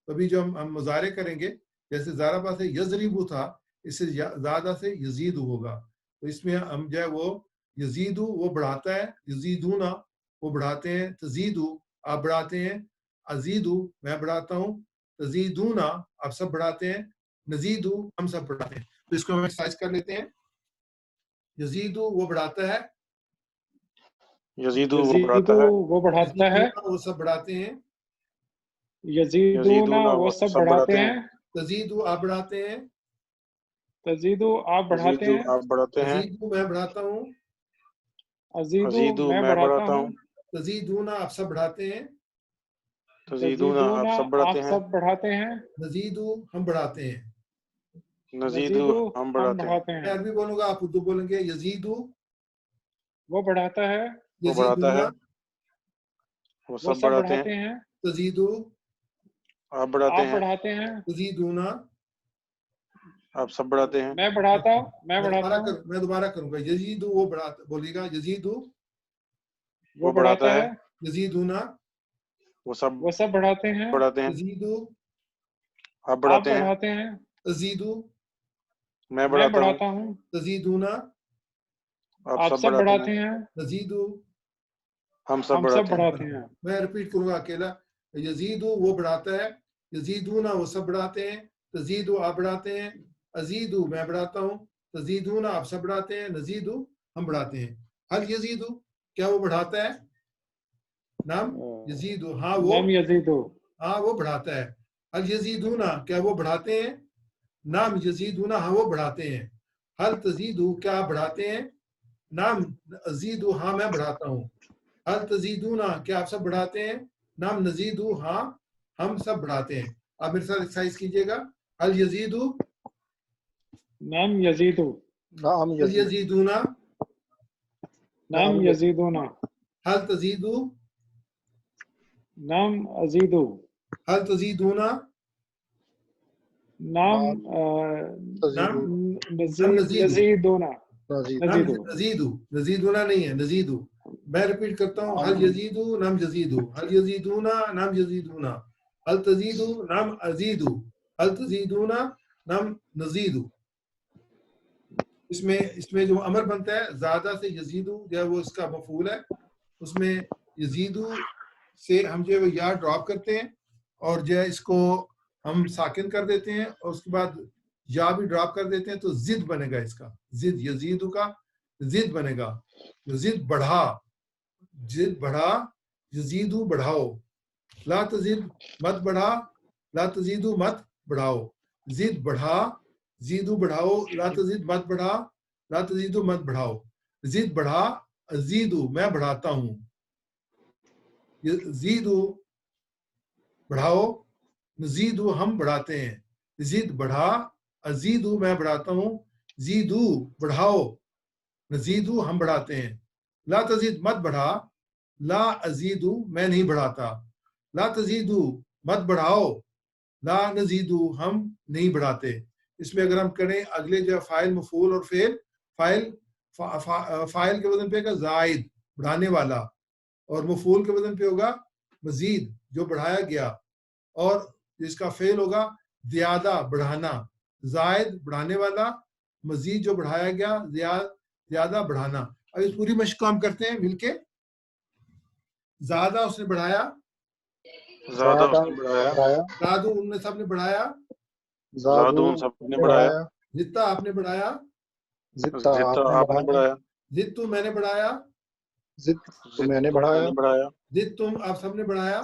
ابھی جو ہم مظاہرے کریں گے جیسے ضربہ سے یضربو تھا، اس سے زیادہ سے یزیدو ہوگا. تو اس میں ہم جو ہے وہ یزیدو وہ بڑھاتا ہے، یزیدونا وہ بڑھاتے ہیں، تزیدو آپ بڑھاتے ہیں، ازیدو میں بڑھاتا ہوں، تزیدونا آپ سب بڑھاتے ہیں، نزیدو ہم سب بڑھاتے ہیں. تو اس کو ہم ایکسرسائز کر لیتے ہیں. یزیدو وہ بڑھاتا ہے، یزیدو وہ بڑھاتا ہے، وہ سب بڑھاتے ہیں، یزیدونا وہ سب بڑھاتے ہیں، تزیدو آپ بڑھاتے ہیں، تزیدو آپ بڑھاتے ہیں، ازیدو میں بڑھاتا ہوں، ازیدو میں بڑھاتا ہوں، تزیدونا آپ سب بڑھاتے ہیں، تزیدونا آپ سب بڑھاتے ہیں، نزیدو ہم بڑھاتے ہیں، نزیدو ہم بڑھاتے ہیں. میں عربی بولوں گا آپ اردو بولیں گے. یزیدو وہ بڑھاتا ہے، یزیدونا وہ سب بڑھاتے ہیں، تزیدو آپ بڑھاتے آپ ہیں بڑھاتے ہیں تزیدونا آپ سب بڑھاتے ہیں میں بڑھاتا ہوں میں بڑھاتا ہوں میں دوبارہ کروں گا یزیدو وہ بڑھاتا بولیے گا یزیدو وہ بڑھاتا ہے یزیدونا وہ سب وہ سب بڑھاتے ہیں بڑھاتے ہیں یزیدو آپ آپ بڑھاتے ہیں بڑھاتے ہیں تزیدو میں میں بڑھاتا ہوں بڑھاتا ہوں تزیدونا آپ آپ سب سب بڑھاتے بڑھاتے ہیں ہیں تزیدو ہم سب ہم سب بڑھاتے ہیں بڑھاتے ہیں میں ریپیٹ کروں گا اکیلا یزیدو وہ بڑھاتا ہے یزیدونا وہ سب بڑھاتے ہیں تزیدو آپ بڑھاتے ہیں ازیدو میں بڑھاتا ہوں تزیدونا آپ سب بڑھاتے ہیں نزیدو ہم بڑھاتے ہیں حل یزیدو کیا وہ بڑھاتا ہے نام یزیدو ہاں لم یزیدو وہ بڑھاتا ہے حل یزیدونا کیا وہ بڑھاتے ہیں نام یزیدونا ہاں وہ بڑھاتے ہیں حل تزیدو کیا آپ بڑھاتے ہیں نام ازیدو ہاں میں بڑھاتا ہوں حل تزیدونا کیا آپ سب بڑھاتے ہیں نام نزیدو ہاں ہم سب بڑھاتے ہیں آپ میرے ساتھ ایکسرسائز کیجئے گا حل یزیدو نام یزیدو نعم حل یزیدونا نام یزیدونا حل تزیدو نام ازیدو حل تزیدونا نام نام نزید یزیدونا نام نزیدو نزیدونا نہیں ہے نزیدو میں ریپیٹ کرتا ہوں حل یزیدو نام یزیدو حل یزیدونا نام یزیدونا حل تزیدو نام ازیدو حل تزیدونا نام نزیدو اس میں جو امر بنتا ہے زیادہ سے یزیدو جو ہے وہ اس کا مفعول ہے اس میں یزیدو سے ہم جو ہے وہ یا ڈراپ کرتے ہیں اور جو ہے اس کو ہم ساکن کر دیتے ہیں اور اس کے بعد یا بھی ڈراپ کر دیتے ہیں تو زد بنے گا اس کا زد یزیدو کا زد بنے گا زد بڑھا زد بڑھا یزیدو بڑھاؤ لا تزید مت بڑھا لا تزیدو مت بڑھاؤ زد بڑھا زیدو بڑھاؤ لا تزید مت بڑھا لا تزیدو مت بڑھاؤ زد بڑھا ازیدو میں بڑھاتا ہوں زیدو بڑھاؤ نزیدو ہم بڑھاتے ہیں زد بڑھا ازیدو میں بڑھاتا ہوں زیدو بڑھاؤ نزیدو ہم بڑھاتے ہیں لا تزید مت بڑھا لا ازیدو میں نہیں بڑھاتا لا تزیدو مت بڑھاؤ لا نزیدو ہم نہیں بڑھاتے اس میں اگر ہم کریں اگلے جو فاعل مفعول اور فعل فاعل کے وزن پہ ہوگا زائد بڑھانے والا اور مفعول کے وزن پہ ہوگا مزید جو بڑھایا گیا اور جس کا فعل ہوگا زیادہ بڑھانا زائد بڑھانے والا مزید جو بڑھایا گیا زیادہ بڑھانا اب اس پوری مشق کو ہم کرتے ہیں مل کے زیادہ اس نے بڑھایا زیادہ اس نے بڑھایا زادو ان نے سب نے بڑھایا زادو ان سب نے بڑھایا زدتا آپ نے بڑھایا زدتا آپ نے بڑھایا زدتو میں نے بڑھایا زد میں نے بڑھایا زد تم آپ سب نے بڑھایا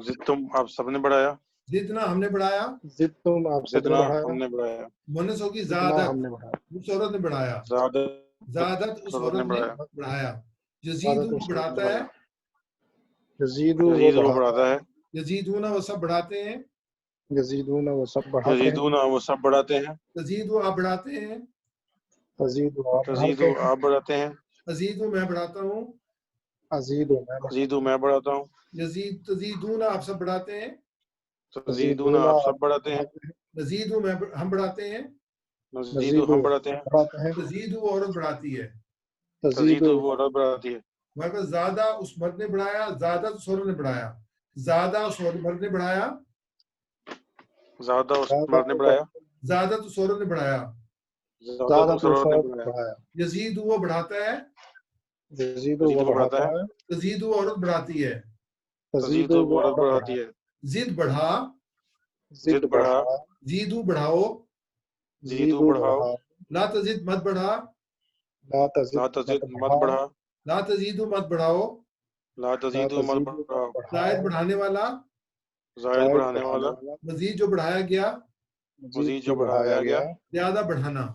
زد تم آپ سب نے بڑھایا زدنا ہم نے بڑھایا زدنا ہم نے بڑھایا مونس ہوگی زیادت اس عورت نے بڑھایا زیادت اس عورت نے بڑھایا یزیدو وہ بڑھاتا ہے یزیدو وہ بڑھاتا ہے یزیدونا وہ سب بڑھاتے ہیں یزیدون وہ سب بڑھاتے ہیں یزیدونا وہ سب بڑھاتے ہیں تزیدو آپ بڑھاتے ہیں تزیدو آپ تزیدو آپ بڑھاتے ہیں ازیدو میں بڑھاتا ہوں ازیدو میں بڑھاتا ہوں تزیدونا آپ سب بڑھاتے ہیں تزیدونا آپ سب بڑھاتے ہیں نزیدو میں ہم بڑھاتے ہیں نزیدو ہم بڑھاتے ہیں تزیدو وہ عورت بڑھاتی ہے تزیدو وہ عورت بڑھاتی ہے ہمارے پاس زیادہ اس مرد نے بڑھایا زیادہ اس عورت نے بڑھایا زیادہ اس مرد نے بڑھایا زیادہ اس مرد نے بڑھایا زیادہ اس عورت نے بڑھایا زیادہ اس عورت نے بڑھایا یزید وہ بڑھاتا ہے یزیدو وہ بڑھاتا ہے تزید وہ عورت بڑھاتی ہے تزیدو وہ عورت بڑھاتی ہے زد بڑھا زد بڑھا زیدو بڑھاؤ زیدو بڑھاؤ لا تزید مت بڑھا لا تزید مت بڑھا لا تزیدو مت بڑھاؤ لا تزیدو مت بڑھاؤ زائد بڑھانے والا زائد بڑھانے والا مزید جو بڑھایا گیا مزید جو بڑھایا گیا زیادہ بڑھانا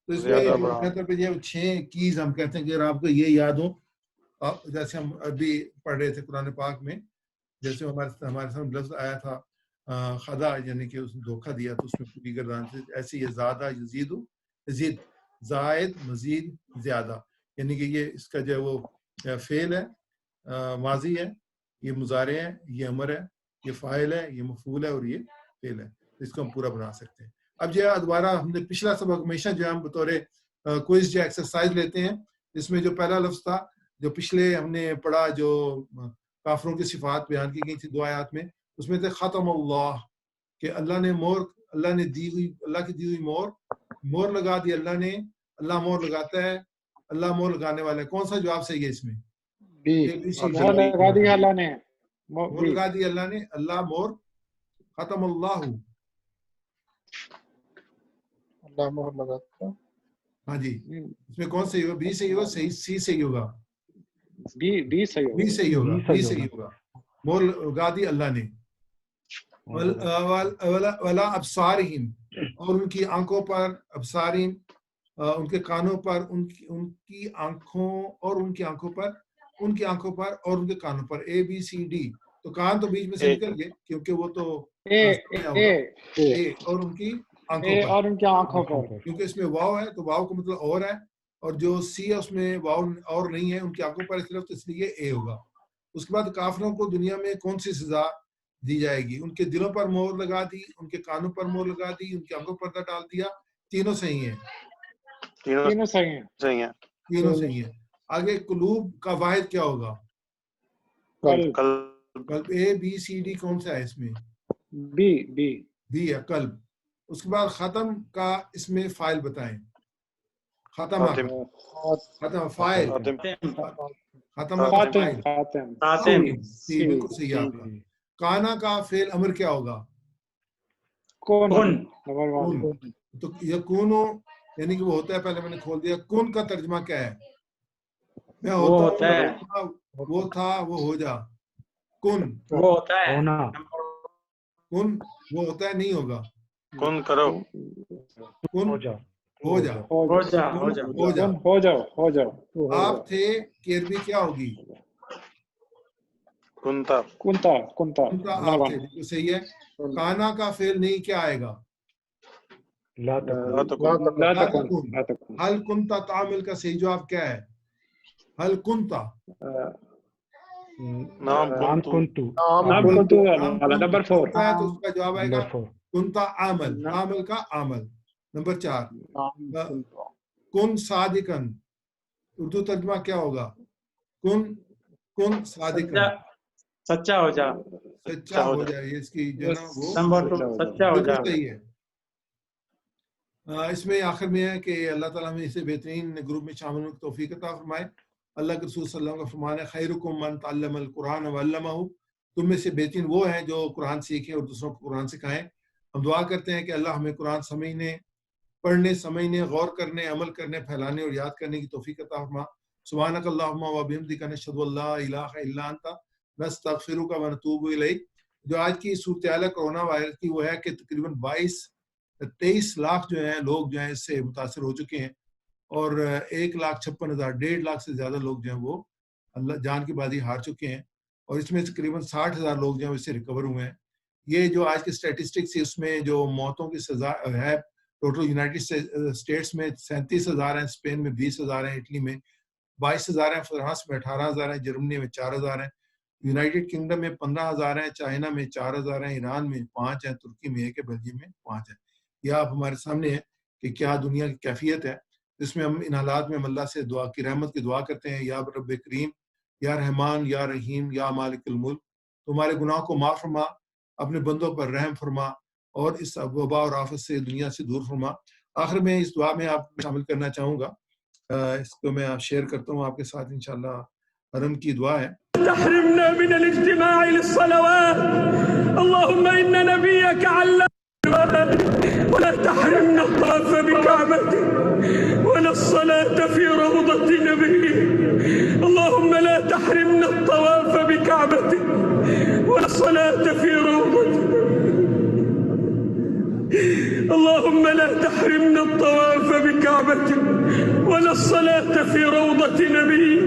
تو اس میں طور پہ یہ 6 کیز ہم کہتے ہیں کہ اگر آپ کو یہ یاد ہو جیسے ہم ابھی پڑھ رہے تھے قرآن پاک میں جیسے ہمارے سامنے لفظ آیا تھا خدا یعنی کہ اس نے دھوکہ دیا تو اس میں پوری گردان سے ایسے یہ زیادہ یزید یزید زائد مزید زیادہ یعنی کہ یہ اس کا جو ہے وہ فعل ہے ماضی ہے یہ مضارع ہے یہ امر ہے یہ فاعل ہے، یہ مفعول ہے اور یہ فعل ہے. اس کو ہم پورا بنا سکتے ہیں. اب جو دوبارہ ہم نے پچھلا سبق ہمیشہ جو ہم بطور کوئز جو ایکسرسائز لیتے ہیں، جس میں جو پہلا لفظ تھا جو پچھلے ہم نے پڑھا، جو کافروں کی صفات بیان کی گئی تھی 2 آیات میں، اس میں تھے ختم اللہ، کہ اللہ نے اللہ نے دی ہوئی، اللہ کی دی ہوئی مور لگا دی اللہ نے. اللہ مور لگاتا ہے، اللہ مور لگانے والا ہے. کون سا جواب صحیح ہے اس میں؟ مور لگا دی اللہ نے، مور لگا دی اللہ نے، اللہ مور، ختم اللہ، اللہ مہر لگاتا. ہاں جی. اس میں کون صحیح ہوگا؟ بی صحیح ہوگا، سی صحیح ہوگا، بی صحیح بی صحیح ہوگا، بی صحیح ہوگا. مور لگا دی اللہ نے. ولا ابصارہم، اور ان کی آنکھوں پر، ابصارہم ان کے کانوں پر، ان کی آنکھوں اور ان کی آنکھوں پر، ان کی آنکھوں پر اور ان کے کانوں پر. اے بی سی ڈی، تو کان تو بیچ میں سے نکل گئے کیونکہ وہ تو اے اور ان کی آنکھوں پر، اور ان کی آنکھوں پر، کیونکہ اس میں واو ہے تو واو کا مطلب اور ہے، اور جو سی ہے اس میں واو اور نہیں ہے، ان کی آنکھوں پر صرف، اس لیے اے ہوگا. اس کے بعد کافروں کو دنیا میں کون سی سزا دی جائے گی؟ ان کے دلوں پر مہر لگا دی، ان کے کانوں پر مہر لگا دی، ان کی آنکھوں پر پردہ ڈال دیا. تینوں صحیح ہیں، تینوں صحیح ہیں، تینوں صحیح ہیں. آگے قلوب کا واحد کیا ہوگا؟ قلب. اے بی سی ڈی کون سا ہے اس میں؟ بی ہے، قلب. اس کے بعد ختم کا اس میں فائل بتائیں. ختم فائل، ختم سی، بالکل صحیح آپ کا. کانا کا فعل امر کیا ہوگا؟ کون. تو یکونو یعنی کہ وہ ہوتا ہے، پہلے میں نے کھول دیا. کن کا ترجمہ کیا ہے؟ میں ہوتا ہوں، وہ تھا، وہ ہو جا. کن وہ ہوتا ہے، کن وہ ہوتا ہے، نہیں ہوگا. کن کرو، کن ہو جا، ہو جاؤ. آپ تھے کہ عربی کیا ہوگی؟ کنتا، کنتا آپ تھے، بالکل صحیح ہے. کانا کا فعل نہیں کیا آئے گا؟ لا تکن. لا تکن. حل کنتا تعمل کا صحیح جواب کیا ہے؟ حل کنتا، نام کنتو، نمبر 4. تو اس کا جواب آئے گا کنتا عامل، عامل کا عامل. نمبر 4 کن صادقن، اردو ترجمہ کیا ہوگا؟ کن صادقن، سچا ہو جا. سچا ہو جائے. اس کی جو نا وہ سچا ہو جا. صحیح ہے. اس میں آخر میں ہے کہ اللہ تعالیٰ ہمیں اسے بہترین گروپ میں شامل ہونے کی توفیق عطا فرمائے. اللہ کے رسول صلی اللہ علیہ وسلم کا فرمان ہے خیرکم من تعلم القرآن وعلمہ، تم میں سے بہترین وہ ہیں جو قرآن سیکھیں اور دوسروں کو قرآن سکھائیں. ہم دعا کرتے ہیں کہ اللہ ہمیں قرآن سمجھنے، پڑھنے، سمجھنے، غور کرنے، عمل کرنے، پھیلانے اور یاد کرنے کی توفیق عطا فرما. سبحانک اللہم وبحمدک نشہد ان لا الہ الا انت نستغفرک ونتوب الیک. جو آج کی صورتحال ہے کرونا وائرس کی، وہ ہے کہ تقریباً 23 لاکھ جو ہیں لوگ جو ہیں اس سے متاثر ہو چکے ہیں، اور 1,56,000 1.5 لاکھ سے زیادہ لوگ جو ہیں وہ اللہ جان کی بازی ہار چکے ہیں، اور اس میں تقریباً 60,000 لوگ جو ہیں اس سے ریکور ہوئے ہیں. یہ جو آج کی اسٹیٹسٹکس ہے اس میں جو موتوں کی سزا ہے، ٹوٹل یونائٹڈ اسٹیٹس میں 37,000 ہیں، اسپین میں 20,000 ہیں، اٹلی میں 22,000 ہیں، فرانس میں 18,000 ہیں، جرمنی میں 4,000 ہیں، یونائٹڈ کنگڈم میں 15,000 ہیں، چائنا میں 4,000 ہیں، ایران میں 5 ہیں، ترکی میں 1 ہے، بیلجیم میں 5 ہیں. یہ آپ ہمارے سامنے ہے کہ کیا دنیا کی کیفیت ہے، جس میں ہم ان حالات میں اللہ سے دعا کی رحمت کی دعا کرتے ہیں. یا رب کریم، یا رحمان، یا رحیم، یا مالک الملک، تمہارے گناہ کو معاف فرما، اپنے بندوں پر رحم فرما، اور اس وبا اور آفت سے دنیا سے دور فرما. آخر میں اس دعا میں آپ شامل کرنا چاہوں گا، اس کو میں شیئر کرتا ہوں آپ کے ساتھ انشاءاللہ. حرم کی دعا ہے. تحرمنا من الاجتماع للصلوات اللهم إن نبيك علمنا ولا تحرمنا الطواف بكعبته ولا الصلاة في روضة نبيه اللهم لا تحرمنا الطواف بكعبته ولا الصلاة في روضته اللهم لا تحرمنا الطواف بكعبته ولا الصلاة في روضة نبيك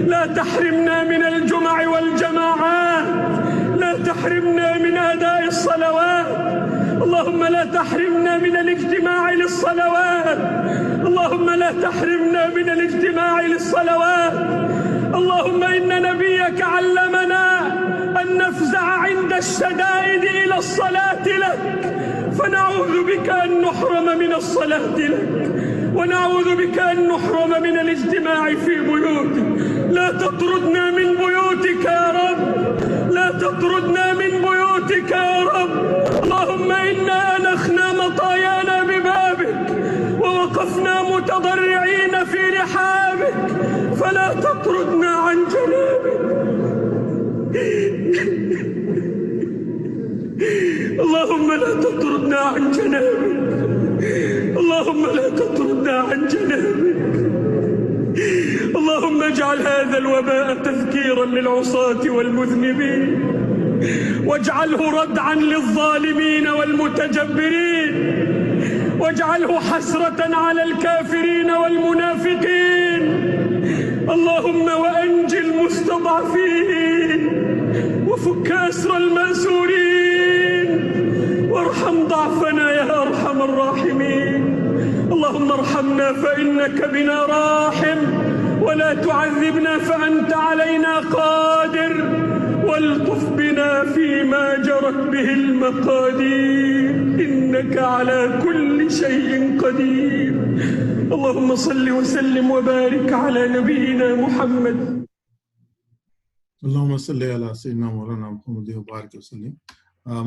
لا تحرمنا من الجمع والجماعات لا تحرمنا من أداء الصلوات اللهم لا تحرمنا من الاجتماع للصلوات اللهم لا تحرمنا من الاجتماع للصلوات اللهم إن نبيك علمنا أن نفزع عند الشدائد إلى الصلاة لك، فنعوذ بك أن نحرم من الصلاة لك، ونعوذ بك أن نحرم من الاجتماع في بيوتك. لا تطردنا من بيوتك يا رب، لا تطردنا من بيوتك يا رب. اللهم إنا أنخنا مطايانا ببابك ووقفنا متضرعين في رحابك، فلا تطردنا عن جنابك. اللهم لا تطردنا عن جنابك، اللهم لا تطردنا عن جنابك. اللهم اجعل هذا الوباء تذكيرا للعصاة والمذنبين، واجعله ردعا للظالمين والمتجبرين، واجعله حسرة على الكافرين والمنافقين. اللهم وأنج المستضعفين، وفك أسر المأسورين، وارحم ضعفنا يا أرحم الراحمين. اللهم ارحمنا فإنك بنا راحم، ولا تعذبنا فأنت علينا قادر، والطف بنا فيما جرت به المقادير، إنك على كل شيء قدير. اللهم صل وسلم وبارك على نبينا محمد. اللهم صل علی سیدنا مولانا محمد و بارک وسلم.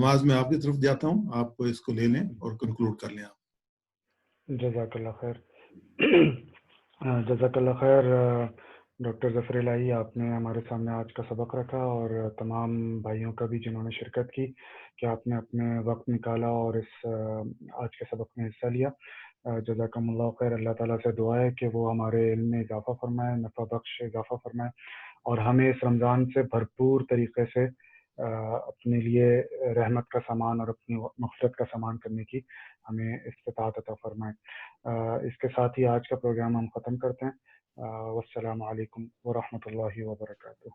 معاذ میں آپ کی طرف جاتا ہوں، آپ اس کو لے لیں اور کنکلوڈ کر لیں. جزاک اللہ خیر. جزاک اللہ خیر ڈاکٹر ظفر الہی، آپ نے ہمارے سامنے آج کا سبق رکھا، اور تمام بھائیوں کا بھی جنہوں نے شرکت کی کہ آپ نے اپنے وقت نکالا اور اس آج کے سبق میں حصہ لیا. جزاکم اللہ خیر. اللہ تعالیٰ سے دعا ہے کہ وہ ہمارے علم میں اضافہ فرمائے، نفع بخش اضافہ فرمائے، اور ہمیں اس رمضان سے بھرپور طریقے سے اپنے لیے رحمت کا سامان اور اپنی مغفرت کا سامان کرنے کی ہمیں استطاعت عطا فرمائے. اس کے ساتھ ہی آج کا پروگرام ہم ختم کرتے ہیں. والسلام علیکم ورحمۃ اللہ وبرکاتہ.